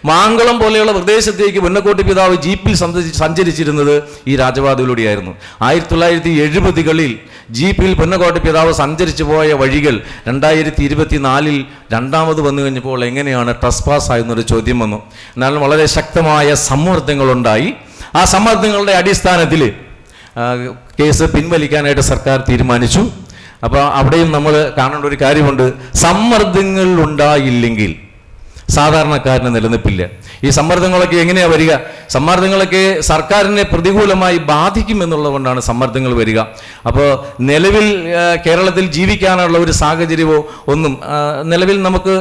മാങ്കളം പോലെയുള്ള പ്രദേശത്തേക്ക് പുന്നക്കോട്ടി പിതാവ് ജീപ്പിൽ സഞ്ചരിച്ചിരുന്നത് ഈ രാജപാതയിലൂടെയായിരുന്നു. 1970-കളിൽ ജീപ്പിൽ പുന്നക്കോട്ടി പിതാവ് സഞ്ചരിച്ചു പോയ വഴികൾ 2024 രണ്ടാമത് വന്നു കഴിഞ്ഞപ്പോൾ എങ്ങനെയാണ് ട്രസ്പാസ് ആയെന്നൊരു ചോദ്യം വന്നു. എന്നാൽ വളരെ ശക്തമായ സമ്മർദ്ദങ്ങളുണ്ടായി. ആ സമ്മർദ്ദങ്ങളുടെ അടിസ്ഥാനത്തിൽ കേസ് പിൻവലിക്കാനായിട്ട് സർക്കാർ തീരുമാനിച്ചു. അപ്പോൾ അവിടെയും നമ്മൾ കാണേണ്ട ഒരു കാര്യമുണ്ട്, സമ്മർദ്ദങ്ങൾ ഉണ്ടായില്ലെങ്കിൽ സാധാരണക്കാരന് നിലനിൽപ്പില്ല. ഈ സമ്മർദ്ദങ്ങളൊക്കെ എങ്ങനെയാ വരിക? സമ്മർദ്ദങ്ങളൊക്കെ സർക്കാരിനെ പ്രതികൂലമായി ബാധിക്കുമെന്നുള്ളതുകൊണ്ടാണ് സമ്മർദ്ദങ്ങൾ വരിക. അപ്പോൾ നിലവിൽ കേരളത്തിൽ ജീവിക്കാനുള്ള ഒരു സാഹചര്യമോ ഒന്നും നിലവിൽ നമുക്ക്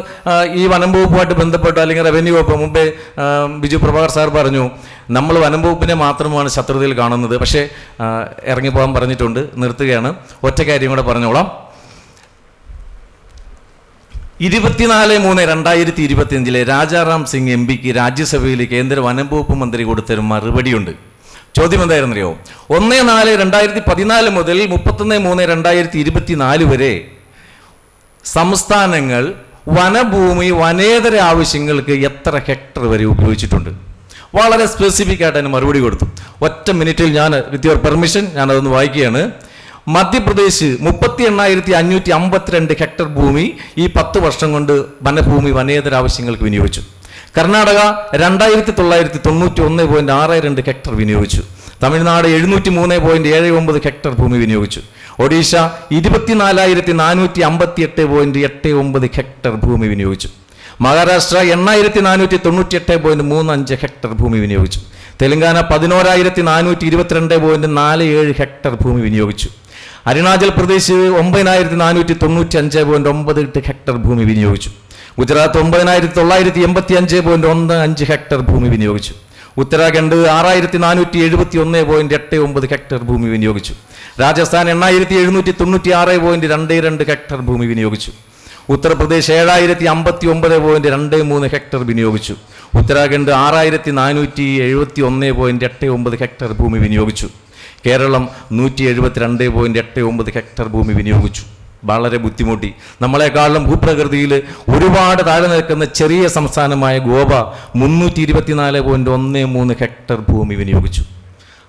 ഈ വനം വകുപ്പുമായിട്ട് ബന്ധപ്പെട്ട്, അല്ലെങ്കിൽ റവന്യൂ വകുപ്പ്, മുമ്പേ ബിജു പ്രഭാകർ സാർ പറഞ്ഞു, നമ്മൾ വനം വകുപ്പിനെ മാത്രമാണ് ശത്രുതയിൽ കാണുന്നത്. പക്ഷേ ഇറങ്ങിപ്പോകാൻ പറഞ്ഞിട്ടുണ്ട്, നിർത്തുകയാണ്. ഒറ്റ കാര്യം കൂടെ പറഞ്ഞോളാം. 24/3/2025 രാജാറാം സിംഗ് MP രാജ്യസഭയിൽ കേന്ദ്ര വനം വകുപ്പ് മന്ത്രി കൊടുത്തൊരു മറുപടിയുണ്ട്. ചോദ്യം എന്തായിരുന്നറിയോ? 1/4/2014 മുതൽ 31/3/2024 വരെ സംസ്ഥാനങ്ങൾ വനഭൂമി വനേതര ആവശ്യങ്ങൾക്ക് എത്ര ഹെക്ടർ വരെ ഉപയോഗിച്ചിട്ടുണ്ട്? വളരെ സ്പെസിഫിക് ആയിട്ട് അതിന് മറുപടി കൊടുത്തു. ഒറ്റ മിനിറ്റിൽ ഞാൻ, വിത്ത് യുവർ പെർമിഷൻ, ഞാനതൊന്ന് വായിക്കുകയാണ്. മധ്യപ്രദേശ് 38,552 ഹെക്ടർ ഭൂമി ഈ 10 വർഷം കൊണ്ട് വനഭൂമി വനേതര ആവശ്യങ്ങൾക്ക് വിനിയോഗിച്ചു. കർണാടക 2,991.62 ഹെക്ടർ വിനിയോഗിച്ചു. തമിഴ്നാട് 703.79 ഹെക്ടർ ഭൂമി വിനിയോഗിച്ചു. ഒഡീഷ 24,458.89 ഹെക്ടർ ഭൂമി വിനിയോഗിച്ചു. മഹാരാഷ്ട്ര 8,498.35 ഹെക്ടർ ഭൂമി വിനിയോഗിച്ചു. തെലങ്കാന 11,422.47 ഹെക്ടർ ഭൂമി വിനിയോഗിച്ചു. അരുണാചൽ പ്രദേശ് 9,495.98 ഹെക്ടർ ഭൂമി വിനിയോഗിച്ചു. ഗുജറാത്ത് 9,985.15 ഹെക്ടർ ഭൂമി വിനിയോഗിച്ചു. ഉത്തരാഖണ്ഡ് 6,471.89 ഹെക്ടർ ഭൂമി വിനിയോഗിച്ചു. രാജസ്ഥാൻ 8,796.22 ഹെക്ടർ ഭൂമി വിനിയോഗിച്ചു. ഉത്തർപ്രദേശ് 7,059.23 ഹെക്ടർ വിനിയോഗിച്ചു. ഉത്തരാഖണ്ഡ് 6,471.89 ഹെക്ടർ ഭൂമി വിനിയോഗിച്ചു. കേരളം 172.89 ഹെക്ടർ ഭൂമി വിനിയോഗിച്ചു. വളരെ ബുദ്ധിമുട്ടി. നമ്മളെക്കാളും ഭൂപ്രകൃതിയിൽ ഒരുപാട് താഴെ നിൽക്കുന്ന ചെറിയ സംസ്ഥാനമായ ഗോവ 324.13 ഹെക്ടർ ഭൂമി വിനിയോഗിച്ചു.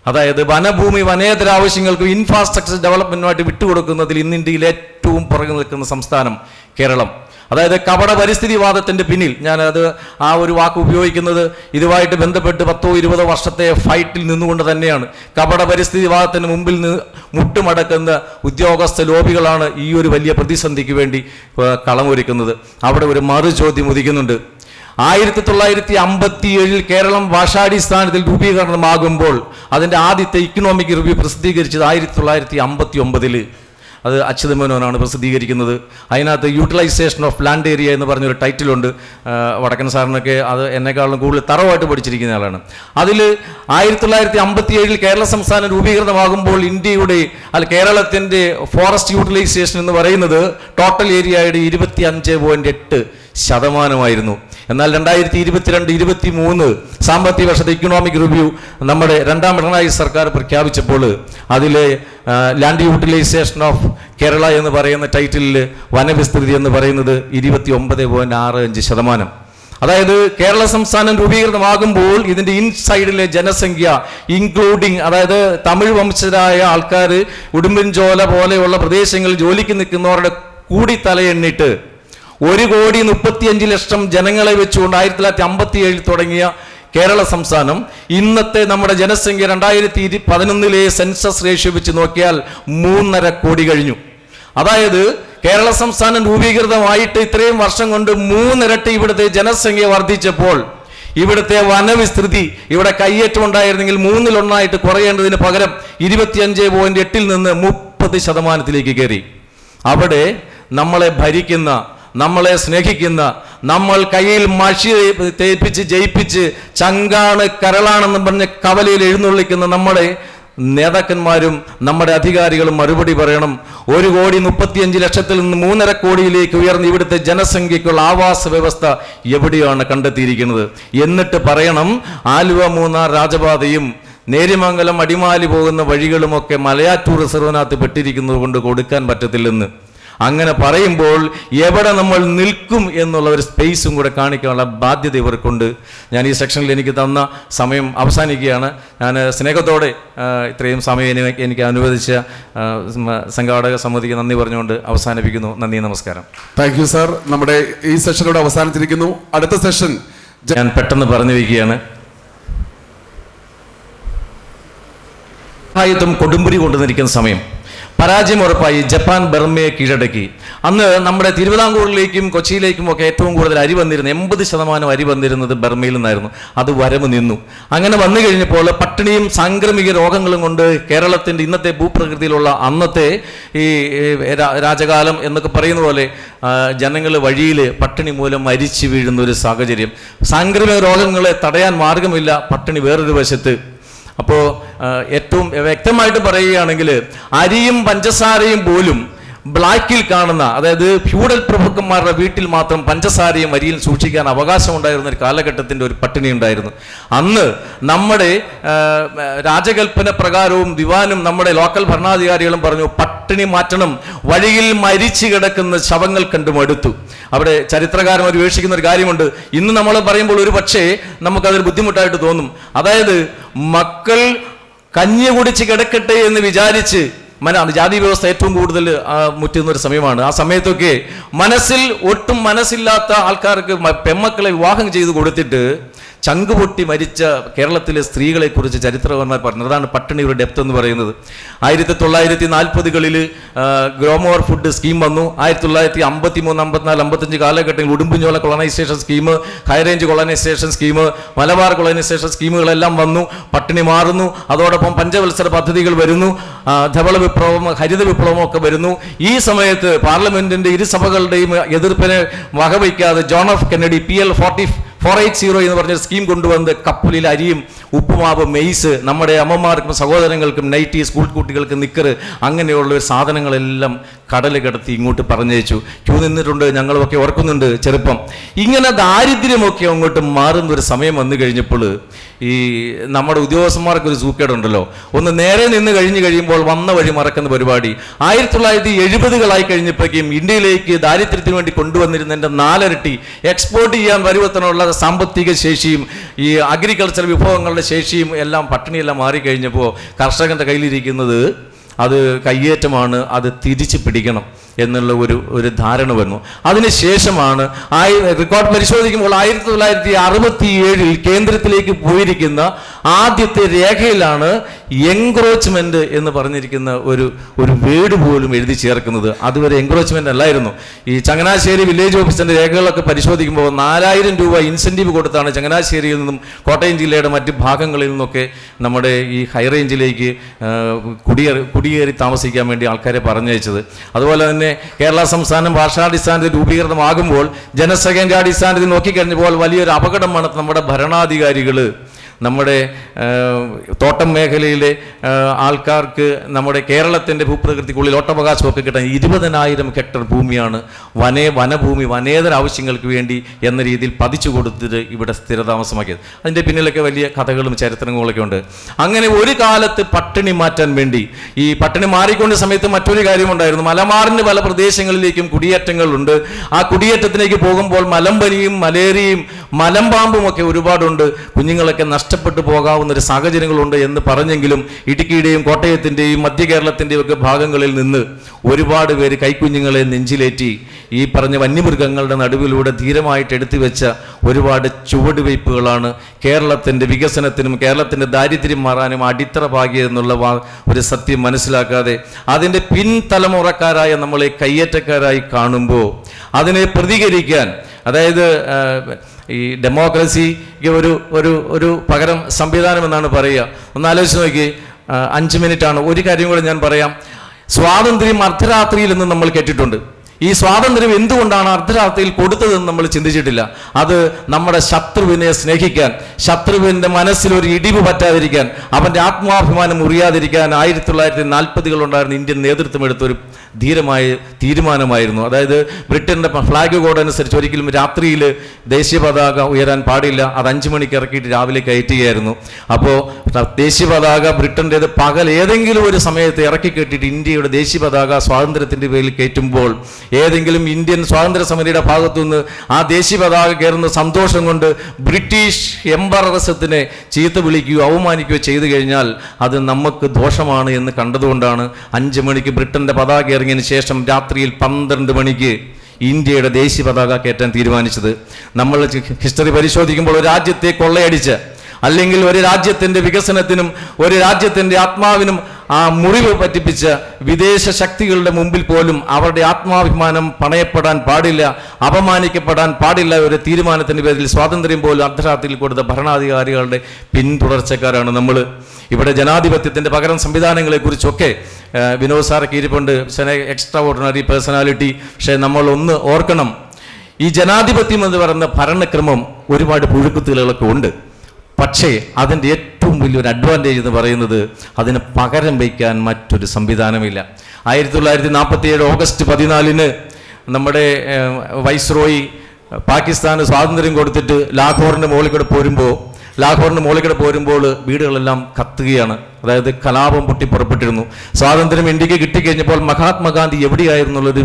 അതായത് വനഭൂമി വനേതര ആവശ്യങ്ങൾക്ക് ഇൻഫ്രാസ്ട്രക്ചർ ഡെവലപ്മെന്റുമായിട്ട് വിട്ടുകൊടുക്കുന്നതിൽ ഇന്ന് ഇന്ത്യയിൽ ഏറ്റവും പുറകെ നിൽക്കുന്ന സംസ്ഥാനം കേരളം. അതായത് കപട പരിസ്ഥിതിവാദത്തിന്റെ പിന്നിൽ, ഞാനത് ആ ഒരു വാക്ക് ഉപയോഗിക്കുന്നത് ഇതുമായിട്ട് ബന്ധപ്പെട്ട് 10-20 വർഷത്തെ ഫൈറ്റിൽ നിന്നുകൊണ്ട് തന്നെയാണ്. കപട പരിസ്ഥിതിവാദത്തിന് മുമ്പിൽ മുട്ടുമടക്കുന്ന ഉദ്യോഗസ്ഥ ലോബികളാണ് ഈ ഒരു വലിയ പ്രതിസന്ധിക്ക് വേണ്ടി കളമൊരുക്കുന്നത്. അവിടെ ഒരു മറു ചോദ്യം ഉദിക്കുന്നുണ്ട്. 1957 കേരളം ഭാഷാടിസ്ഥാനത്തിൽ രൂപീകരണമാകുമ്പോൾ അതിൻ്റെ ആദ്യത്തെ ഇക്കണോമിക് റിവ്യൂ പ്രസിദ്ധീകരിച്ചത് 1959. അത് അച്യുതമേനോനാണ് പ്രസിദ്ധീകരിക്കുന്നത്. അതിനകത്ത് യൂട്ടിലൈസേഷൻ ഓഫ് ലാൻഡ് ഏരിയ എന്ന് പറഞ്ഞൊരു ടൈറ്റിലുണ്ട്. വടക്കൻ സാറിനൊക്കെ അത് എന്നെക്കാളും കൂടുതൽ തറവായിട്ട് പഠിച്ചിരിക്കുന്ന ആളാണ്. അതിൽ 1957 കേരള സംസ്ഥാനം രൂപീകൃതമാകുമ്പോൾ കേരളത്തിൻ്റെ ഫോറസ്റ്റ് യൂട്ടിലൈസേഷൻ എന്ന് പറയുന്നത് ടോട്ടൽ ഏരിയയുടെ 25.8%. എന്നാൽ 2022-23 സാമ്പത്തിക വർഷത്തെ ഇക്കണോമിക് റിവ്യൂ നമ്മുടെ രണ്ടാം പിണറായി സർക്കാർ പ്രഖ്യാപിച്ചപ്പോൾ അതിലെ ലാൻഡ് യൂട്ടിലൈസേഷൻ ഓഫ് കേരള എന്ന് പറയുന്ന ടൈറ്റിലിൽ വനവിസ്തൃതി എന്ന് പറയുന്നത് 29.65%. അതായത് കേരള സംസ്ഥാനം രൂപീകൃതമാകുമ്പോൾ ഇതിൻ്റെ ഇൻസൈഡിലെ ജനസംഖ്യ ഇൻക്ലൂഡിങ്, അതായത് തമിഴ് വംശജരായ ആൾക്കാർ ഉടുമ്പൻചോല പോലെയുള്ള പ്രദേശങ്ങളിൽ ജോലിക്ക് നിൽക്കുന്നവരുടെ കൂടി തലയെണ്ണിട്ട് 1,35,00,000 ജനങ്ങളെ വെച്ചുകൊണ്ട് 1957 തുടങ്ങിയ കേരള സംസ്ഥാനം ഇന്നത്തെ നമ്മുടെ ജനസംഖ്യ 2011 സെൻസസ് റേഷ്യോ വെച്ച് നോക്കിയാൽ 3.5 കോടി കഴിഞ്ഞു. അതായത് കേരള സംസ്ഥാനം രൂപീകൃതമായിട്ട് ഇത്രയും വർഷം കൊണ്ട് 3 ഇരട്ടി ഇവിടുത്തെ ജനസംഖ്യ വർദ്ധിച്ചപ്പോൾ ഇവിടുത്തെ വനവിസ്തൃതി, ഇവിടെ കയ്യേറ്റം ഉണ്ടായിരുന്നെങ്കിൽ 1/3 കുറയേണ്ടതിന് പകരം 25.8 നിന്ന് 30% കയറി. അവിടെ നമ്മളെ ഭരിക്കുന്ന, നമ്മളെ സ്നേഹിക്കുന്ന, നമ്മൾ കയ്യിൽ മഷി തേപ്പിച്ച് ജയിപ്പിച്ച് ചങ്കാണ് കരളാണെന്ന് പറഞ്ഞ് കവലയിൽ എഴുന്നള്ളിക്കുന്ന നമ്മുടെ നേതാക്കന്മാരും നമ്മുടെ അധികാരികളും മറുപടി പറയണം. 1,35,00,000 നിന്ന് 3.5 കോടിയിലേക്ക് ഉയർന്ന് ഇവിടുത്തെ ജനസംഖ്യയ്ക്കുള്ള ആവാസ വ്യവസ്ഥ എവിടെയാണ് കണ്ടെത്തിയിരിക്കുന്നത്? എന്നിട്ട് പറയണം ആലുവ മൂന്നാർ രാജപാതയും നേര്യമംഗലം അടിമാലി പോകുന്ന വഴികളുമൊക്കെ മലയാറ്റൂർ റിസർവിനകത്ത് പെട്ടിരിക്കുന്നത് കൊണ്ട് കൊടുക്കാൻ പറ്റത്തില്ലെന്ന്. അങ്ങനെ പറയുമ്പോൾ എവിടെ നമ്മൾ നിൽക്കും എന്നുള്ള ഒരു സ്പേസും കൂടെ കാണിക്കാനുള്ള ബാധ്യത ഇവർക്കുണ്ട്. ഞാൻ ഈ സെക്ഷനിൽ എനിക്ക് തന്ന സമയം അവസാനിക്കുകയാണ്. ഞാൻ സ്നേഹത്തോടെ ഇത്രയും സമയം എനിക്ക് അനുവദിച്ച സംഘാടക സമിതിക്ക് നന്ദി പറഞ്ഞുകൊണ്ട് അവസാനിപ്പിക്കുന്നു. നന്ദി, നമസ്കാരം. Thank you sir. നമ്മുടെ ഈ സെഷനോട് അവസാനിച്ചിരിക്കുന്നു. അടുത്ത സെഷൻ ഞാൻ പെട്ടെന്ന് പറഞ്ഞു വയ്ക്കുകയാണ്. കൊടുമ്പുരി കൊണ്ടുവന്നിരിക്കുന്ന സമയം പരാജയം ഉറപ്പായി. ജപ്പാൻ ബർമയെ കീഴടക്കി. അന്ന് നമ്മുടെ തിരുവിതാംകൂറിലേക്കും കൊച്ചിയിലേക്കും ഒക്കെ ഏറ്റവും കൂടുതൽ അരി വന്നിരുന്നത് 80% അരി വന്നിരുന്നത് ബർമയിൽ നിന്നായിരുന്നു. അത് വരവ് നിന്നു. അങ്ങനെ വന്നു കഴിഞ്ഞപ്പോൾ പട്ടിണിയും സാംക്രമിക രോഗങ്ങളും കൊണ്ട് കേരളത്തിൻ്റെ ഇന്നത്തെ ഭൂപ്രകൃതിയിലുള്ള അന്നത്തെ ഈ രാജകാലം എന്നൊക്കെ പറയുന്ന പോലെ ജനങ്ങൾ വഴിയിൽ പട്ടിണി മൂലം മരിച്ചു വീഴുന്ന ഒരു സാഹചര്യം. സാംക്രമിക രോഗങ്ങളെ തടയാൻ മാർഗമില്ല, പട്ടിണി വേറൊരു വശത്ത്. അപ്പോൾ ഏറ്റവും വ്യക്തമായിട്ട് പറയുകയാണെങ്കിൽ അരിയും പഞ്ചസാരയും പോലും ബ്ലാക്കിൽ കാണുന്ന, അതായത് ഫ്യൂഡൽ പ്രഭുക്കന്മാരുടെ വീട്ടിൽ മാത്രം പഞ്ചസാരയും അരിയും സൂക്ഷിക്കാൻ അവകാശമുണ്ടായിരുന്ന ഒരു കാലഘട്ടത്തിൻ്റെ ഒരു പട്ടിണി ഉണ്ടായിരുന്നു. അന്ന് നമ്മുടെ രാജകൽപ്പന പ്രകാരവും ദിവാനും നമ്മുടെ ലോക്കൽ ഭരണാധികാരികളും പറഞ്ഞു പട്ടിണി മാറ്റണം, വഴിയിൽ മരിച്ചു കിടക്കുന്ന ശവങ്ങൾ കണ്ടു മടുത്തു. അവിടെ ചരിത്രകാരന്മാർ വീക്ഷിക്കുന്ന ഒരു കാര്യമുണ്ട്. ഇന്ന് നമ്മൾ പറയുമ്പോൾ ഒരു പക്ഷേ നമുക്കതൊരു ബുദ്ധിമുട്ടായിട്ട് തോന്നും. അതായത് മക്കൾ കഞ്ഞി കുടിച്ച് കിടക്കട്ടെ എന്ന് വിചാരിച്ച് ജാതി വ്യവസ്ഥ ഏറ്റവും കൂടുതൽ മുറ്റുന്ന ഒരു സമയമാണ്. ആ സമയത്തൊക്കെ ഒട്ടും മനസ്സില്ലാത്ത ആൾക്കാർക്ക് പെമ്മക്കളെ വിവാഹം ചെയ്ത് കൊടുത്തിട്ട് ചങ്കുപൊട്ടി മരിച്ച കേരളത്തിലെ സ്ത്രീകളെ കുറിച്ച് ചരിത്രകാരന്മാർ പറഞ്ഞത്. അതാണ് പട്ടിണിയുടെ ഡെപ്ത് എന്ന് പറയുന്നത്. 1940-കളിൽ ഗ്രോമോർ ഫുഡ് സ്കീം വന്നു. 1953, 54, 55 കാലഘട്ടങ്ങളിൽ ഉടുമ്പുഞ്ഞോല കൊളനൈസേഷൻ സ്കീം, ഹൈറേഞ്ച് കൊളനൈസേഷൻ സ്കീം, മലബാർ കൊളനൈസേഷൻ സ്കീമുകളെല്ലാം വന്നു. പട്ടിണി മാറുന്നു. അതോടൊപ്പം പഞ്ചവത്സര പദ്ധതികൾ വരുന്നു. ധവള വിപ്ലവം, ഹരിത വിപ്ലവം ഒക്കെ വരുന്നു. ഈ സമയത്ത് പാർലമെന്റിന്റെ ഇരുസഭകളുടെയും എതിർപ്പിനെ വകവയ്ക്കാതെ ജോൺ എഫ് കെന്നഡി PL 480 എന്ന് പറഞ്ഞ സ്കീം കൊണ്ടുവന്ന് കപ്പലിൽ അരിയും ഉപ്പുമാവ്, മെയ്സ്, നമ്മുടെ അമ്മമാർക്കും സഹോദരങ്ങൾക്കും നൈറ്റി, സ്കൂൾ കുട്ടികൾക്ക് നിക്കറ്, അങ്ങനെയുള്ള സാധനങ്ങളെല്ലാം കടൽ കിടത്തി ഇങ്ങോട്ട് പറഞ്ഞയച്ചു. ക്യൂ നിന്നിട്ടുണ്ട്, ഞങ്ങളുമൊക്കെ ഓർക്കുന്നുണ്ട് ചെറുപ്പം. ഇങ്ങനെ ദാരിദ്ര്യമൊക്കെ അങ്ങോട്ട് മാറുന്ന ഒരു സമയം വന്നു കഴിഞ്ഞപ്പോൾ ഈ നമ്മുടെ ഉദ്യോഗസ്ഥന്മാർക്കൊരു സൂക്കേടുണ്ടല്ലോ. ഒന്ന് നേരെ നിന്ന് കഴിയുമ്പോൾ വന്ന വഴി മറക്കുന്ന പരിപാടി. 1970-കളായി കഴിഞ്ഞപ്പോഴേക്കും ഇന്ത്യയിലേക്ക് ദാരിദ്ര്യത്തിന് വേണ്ടി കൊണ്ടുവന്നിരുന്നതിൻ്റെ 4 ഇരട്ടി എക്സ്പോർട്ട് ചെയ്യാൻ വരുവത്തനുള്ള സാമ്പത്തിക ശേഷിയും ഈ അഗ്രികൾച്ചർ വിഭവങ്ങളുടെ ശേഷിയും എല്ലാം പട്ടിണിയെല്ലാം മാറിക്കഴിഞ്ഞപ്പോൾ കർഷകന്റെ കയ്യിലിരിക്കുന്നത് അത് കയ്യേറ്റമാണ്, അത് തിരിച്ചു പിടിക്കണം എന്നുള്ള ഒരു ധാരണ വന്നു. അതിനുശേഷമാണ് റെക്കോർഡ് പരിശോധിക്കുമ്പോൾ 1967 കേന്ദ്രത്തിലേക്ക് പോയിരിക്കുന്ന ആദ്യത്തെ രേഖയിലാണ് എൻക്രോച്ച്മെന്റ് എന്ന് പറഞ്ഞിരിക്കുന്ന ഒരു വേർഡ് പോലും എഴുതി ചേർക്കുന്നത്. അതുവരെ എൻക്രോച്ച്മെന്റ് അല്ലായിരുന്നു. ഈ ചങ്ങനാശ്ശേരി വില്ലേജ് ഓഫീസിന്റെ രേഖകളൊക്കെ പരിശോധിക്കുമ്പോൾ 4000 രൂപ ഇൻസെന്റീവ് കൊടുത്താണ് ചങ്ങനാശ്ശേരിയിൽ നിന്നും കോട്ടയം ജില്ലയുടെ മറ്റ് ഭാഗങ്ങളിൽ നിന്നൊക്കെ നമ്മുടെ ഈ ഹൈറേഞ്ചിലേക്ക് കുടിയേറി താമസിക്കാൻ വേണ്ടി ആൾക്കാരെ പറഞ്ഞയച്ചത്. അതുപോലെ തന്നെ കേരള സംസ്ഥാനം ഭാഷാടിസ്ഥാനത്തിൽ രൂപീകരണമാകുമ്പോൾ ജനസംഖ്യാടിസ്ഥാനത്തിൽ നോക്കിക്കഴിഞ്ഞപ്പോൾ വലിയൊരു അപകടമാണ് നമ്മുടെ ഭരണാധികാരികൾ നമ്മുടെ തോട്ടം മേഖലയിലെ ആൾക്കാർക്ക് നമ്മുടെ കേരളത്തിൻ്റെ ഭൂപ്രകൃതിക്കുള്ളിൽ ഓട്ടവകാശമൊക്കെ കിട്ടാൻ 20,000 ഹെക്ടർ ഭൂമിയാണ് വനഭൂമി വനേതര ആവശ്യങ്ങൾക്ക് വേണ്ടി എന്ന രീതിയിൽ പതിച്ചു കൊടുത്തിട്ട് ഇവിടെ സ്ഥിരതാമസമാക്കിയത്. അതിൻ്റെ പിന്നിലൊക്കെ വലിയ കഥകളും ചരിത്രങ്ങളൊക്കെ ഉണ്ട്. അങ്ങനെ ഒരു കാലത്ത് പട്ടിണി മാറ്റാൻ വേണ്ടി ഈ പട്ടിണി മാറിക്കൊണ്ട സമയത്ത് മറ്റൊരു കാര്യമുണ്ടായിരുന്നു. മലബാറിൻ്റെ പല പ്രദേശങ്ങളിലേക്കും കുടിയേറ്റങ്ങളുണ്ട്. ആ കുടിയേറ്റത്തിലേക്ക് പോകുമ്പോൾ മലമ്പനിയും മലേറിയയും മലമ്പാമ്പും ഒക്കെ ഒരുപാടുണ്ട്. കുഞ്ഞുങ്ങളൊക്കെ നഷ്ടപ്പെട്ടു പോകാവുന്ന ഒരു സാഹചര്യങ്ങളുണ്ട് എന്ന് പറഞ്ഞെങ്കിലും ഇടുക്കിയുടെയും കോട്ടയത്തിൻ്റെയും മധ്യ കേരളത്തിൻ്റെയും ഒക്കെ ഭാഗങ്ങളിൽ നിന്ന് ഒരുപാട് പേര് കൈക്കുഞ്ഞുങ്ങളെ നെഞ്ചിലേറ്റി ഈ പറഞ്ഞ വന്യമൃഗങ്ങളുടെ നടുവിലൂടെ ധീരമായിട്ട് എടുത്തു വെച്ച ഒരുപാട് ചുവടുവയ്പ്പുകളാണ് കേരളത്തിൻ്റെ വികസനത്തിനും കേരളത്തിൻ്റെ ദാരിദ്ര്യം മാറാനും അടിത്തറ പാകിയെന്നുള്ള ഒരു സത്യം മനസ്സിലാക്കാതെ അതിൻ്റെ പിൻതലമുറക്കാരായ നമ്മളെ കയ്യേറ്റക്കാരായി കാണുമ്പോൾ അതിനെ പ്രതികരിക്കാൻ, അതായത് ഈ ഡെമോക്രസിക്ക് ഒരു പകരം സംവിധാനം എന്നാണ് പറയുക. ഒന്ന് ആലോചിച്ച് നോക്കി, 5 മിനിറ്റാണ്. ഒരു കാര്യം കൂടെ ഞാൻ പറയാം. സ്വാതന്ത്ര്യം അർദ്ധരാത്രിയിൽ നിന്ന് നമ്മൾ കേട്ടിട്ടുണ്ട്. ഈ സ്വാതന്ത്ര്യം എന്തുകൊണ്ടാണ് അർദ്ധരാത്രിയിൽ കൊടുത്തതെന്ന് നമ്മൾ ചിന്തിച്ചിട്ടില്ല. അത് നമ്മുടെ ശത്രുവിനെ സ്നേഹിക്കാൻ, ശത്രുവിൻ്റെ മനസ്സിൽ ഒരു ഇടിവ് പറ്റാതിരിക്കാൻ, അവൻ്റെ ആത്മാഭിമാനം മുറിയാതിരിക്കാൻ 1940 ഇന്ത്യൻ നേതൃത്വം എടുത്തൊരു ധീരമായ തീരുമാനമായിരുന്നു. അതായത് ബ്രിട്ടൻ്റെ ഫ്ലാഗ് കോഡ് അനുസരിച്ച് ഒരിക്കലും രാത്രിയിൽ ദേശീയ പതാക ഉയരാൻ പാടില്ല. അത് 5 മണിക്ക് ഇറക്കിയിട്ട് രാവിലെ കയറ്റുകയായിരുന്നു. അപ്പോൾ ദേശീയ പതാക ബ്രിട്ടൻ്റേത് പകൽ ഏതെങ്കിലും ഒരു സമയത്ത് ഇറക്കി കെട്ടിയിട്ട് ഇന്ത്യയുടെ ദേശീയ പതാക സ്വാതന്ത്ര്യത്തിൻ്റെ പേരിൽ കയറ്റുമ്പോൾ ഏതെങ്കിലും ഇന്ത്യൻ സ്വാതന്ത്ര്യ സമരയുടെ ഭാഗത്തുനിന്ന് ആ ദേശീയ പതാക കയറുന്ന സന്തോഷം കൊണ്ട് ബ്രിട്ടീഷ് എംപറസത്തിനെ ചീത്ത വിളിക്കുകയോ അവമാനിക്കുകയോ ചെയ്തു കഴിഞ്ഞാൽ അത് നമുക്ക് ദോഷമാണ് എന്ന് കണ്ടതുകൊണ്ടാണ് 5 മണിക്ക് ബ്രിട്ടൻ്റെ പതാക ഇറങ്ങിയതിന് ശേഷം രാത്രിയിൽ 12 മണിക്ക് ഇന്ത്യയുടെ ദേശീയ പതാക കയറ്റാൻ തീരുമാനിച്ചത്. നമ്മൾ ഹിസ്റ്ററി പരിശോധിക്കുമ്പോൾ ഒരു രാജ്യത്തെ കൊള്ളയടിച്ച്, അല്ലെങ്കിൽ ഒരു രാജ്യത്തിൻ്റെ വികസനത്തിനും ഒരു രാജ്യത്തിൻ്റെ ആത്മാവിനും ആ മുറിവ് പറ്റിപ്പിച്ച വിദേശ ശക്തികളുടെ മുമ്പിൽ പോലും അവരുടെ ആത്മാഭിമാനം പണയപ്പെടാൻ പാടില്ല, അപമാനിക്കപ്പെടാൻ പാടില്ല ഒരു തീരുമാനത്തിൻ്റെ പേരിൽ സ്വാതന്ത്ര്യം പോലും അർദ്ധരാത്രിയിൽ കൊടുത്ത ഭരണാധികാരികളുടെ പിന്തുടർച്ചക്കാരാണ് നമ്മൾ. ഇവിടെ ജനാധിപത്യത്തിൻ്റെ പകരം സംവിധാനങ്ങളെക്കുറിച്ചൊക്കെ വിനോദ് സാറൊക്കെ ഇരിപ്പുണ്ട്, എക്സ്ട്രാ ഓർഡിനറി പേഴ്സണാലിറ്റി. പക്ഷേ നമ്മൾ ഒന്ന് ഓർക്കണം, ഈ ജനാധിപത്യം എന്ന് പറയുന്ന ഭരണക്രമം ഒരുപാട് പുഴുക്കുത്തുകളൊക്കെ ഉണ്ട്. പക്ഷേ അതിൻ്റെ ഏറ്റവും വലിയൊരു അഡ്വാൻറ്റേജ് എന്ന് പറയുന്നത് അതിന് പകരം വയ്ക്കാൻ മറ്റൊരു സംവിധാനമില്ല. 1947 ഓഗസ്റ്റ് 14 നമ്മുടെ വൈസ്രോയി പാകിസ്ഥാന് സ്വാതന്ത്ര്യം കൊടുത്തിട്ട് ലാഹോറിൻ്റെ മുകളിൽ കൂടെ പോരുമ്പോൾ വീടുകളെല്ലാം കത്തുകയാണ്. അതായത് കലാപം പൊട്ടി പുറപ്പെട്ടിരുന്നു. സ്വാതന്ത്ര്യം ഇന്ത്യക്ക് കിട്ടിക്കഴിഞ്ഞപ്പോൾ മഹാത്മാഗാന്ധി എവിടെയായിരുന്നുള്ളത്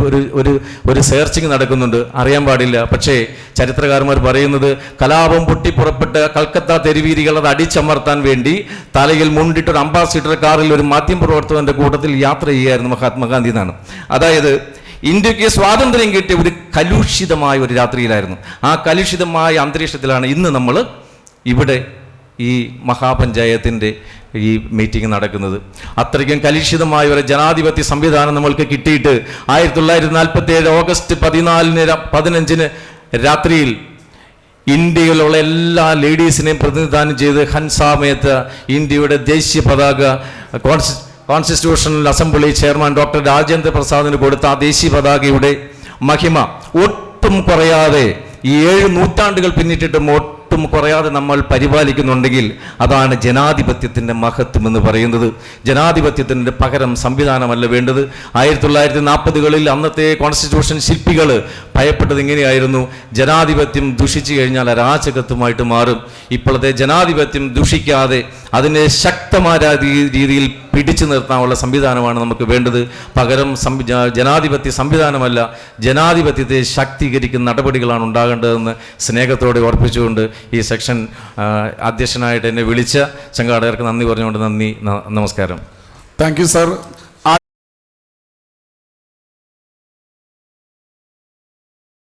ഒരു സെർച്ചിങ് നടക്കുന്നുണ്ട്, അറിയാൻ പാടില്ല. പക്ഷേ ചരിത്രകാരന്മാർ പറയുന്നത് കലാപം പൊട്ടി പുറപ്പെട്ട് കൽക്കത്ത തെരുവീരികൾ അത് അടിച്ചമർത്താൻ വേണ്ടി തലയിൽ മുണ്ടിട്ടൊരു അംബാസിഡർ കാറിൽ ഒരു മാധ്യമപ്രവർത്തകന്റെ കൂട്ടത്തിൽ യാത്ര ചെയ്യുകയായിരുന്നു മഹാത്മാഗാന്ധി എന്നാണ്. അതായത് ഇന്ത്യക്ക് സ്വാതന്ത്ര്യം കിട്ടിയ ഒരു കലുഷിതമായ ഒരു രാത്രിയിലായിരുന്നു. ആ കലുഷിതമായ അന്തരീക്ഷത്തിലാണ് ഇന്ന് നമ്മൾ ഇവിടെ ഈ മഹാപഞ്ചായത്തിൻ്റെ ഈ മീറ്റിംഗ് നടക്കുന്നത്. അത്രയ്ക്കും കലുഷിതമായ ഒരു ജനാധിപത്യ സംവിധാനം നമ്മൾക്ക് കിട്ടിയിട്ട് 1947 ഓഗസ്റ്റ് 15 രാത്രിയിൽ ഇന്ത്യയിലുള്ള എല്ലാ ലേഡീസിനെയും പ്രതിനിധാനം ചെയ്ത് ഹൻസാ മേത്ത ഇന്ത്യയുടെ ദേശീയ പതാക constitutional assembly chairman doctor Rajendra പ്രസാദിന് കൊടുത്ത ആ ദേശീയ പതാകയുടെ മഹിമ ഒട്ടും കുറയാതെ ഈ 7 നൂറ്റാണ്ടുകൾ പിന്നിട്ടിട്ടും ഒട്ടും കുറയാതെ നമ്മൾ പരിപാലിക്കുന്നുണ്ടെങ്കിൽ അതാണ് ജനാധിപത്യത്തിൻ്റെ മഹത്വം എന്ന് പറയുന്നത്. ജനാധിപത്യത്തിൻ്റെ പകരം സംവിധാനമല്ല വേണ്ടത്. 1940കളിൽ അന്നത്തെ കോൺസ്റ്റിറ്റ്യൂഷൻ ശില്പികൾ ഭയപ്പെട്ടത് ഇങ്ങനെയായിരുന്നു, ജനാധിപത്യം ദുഷിച്ചു കഴിഞ്ഞാൽ അരാജകത്വമായിട്ട് മാറും. ഇപ്പോഴത്തെ ജനാധിപത്യം ദുഷിക്കാതെ അതിനെ ശക്തമായ രീതിയിൽ പിടിച്ചു നിർത്താനുള്ള സംവിധാനമാണ് നമുക്ക് വേണ്ടത്. പകരം ജനാധിപത്യ സംവിധാനമല്ല, ജനാധിപത്യത്തെ ശാക്തീകരിക്കുന്ന നടപടികളാണ് ഉണ്ടാകേണ്ടതെന്ന് സ്നേഹത്തോടെ ഓർപ്പിച്ചുകൊണ്ട് ഈ സെക്ഷൻ അധ്യക്ഷനായിട്ട് എന്നെ വിളിച്ച സംഘാടകർക്ക് നന്ദി പറഞ്ഞുകൊണ്ട് നന്ദി, നമസ്കാരം. Thank you sir.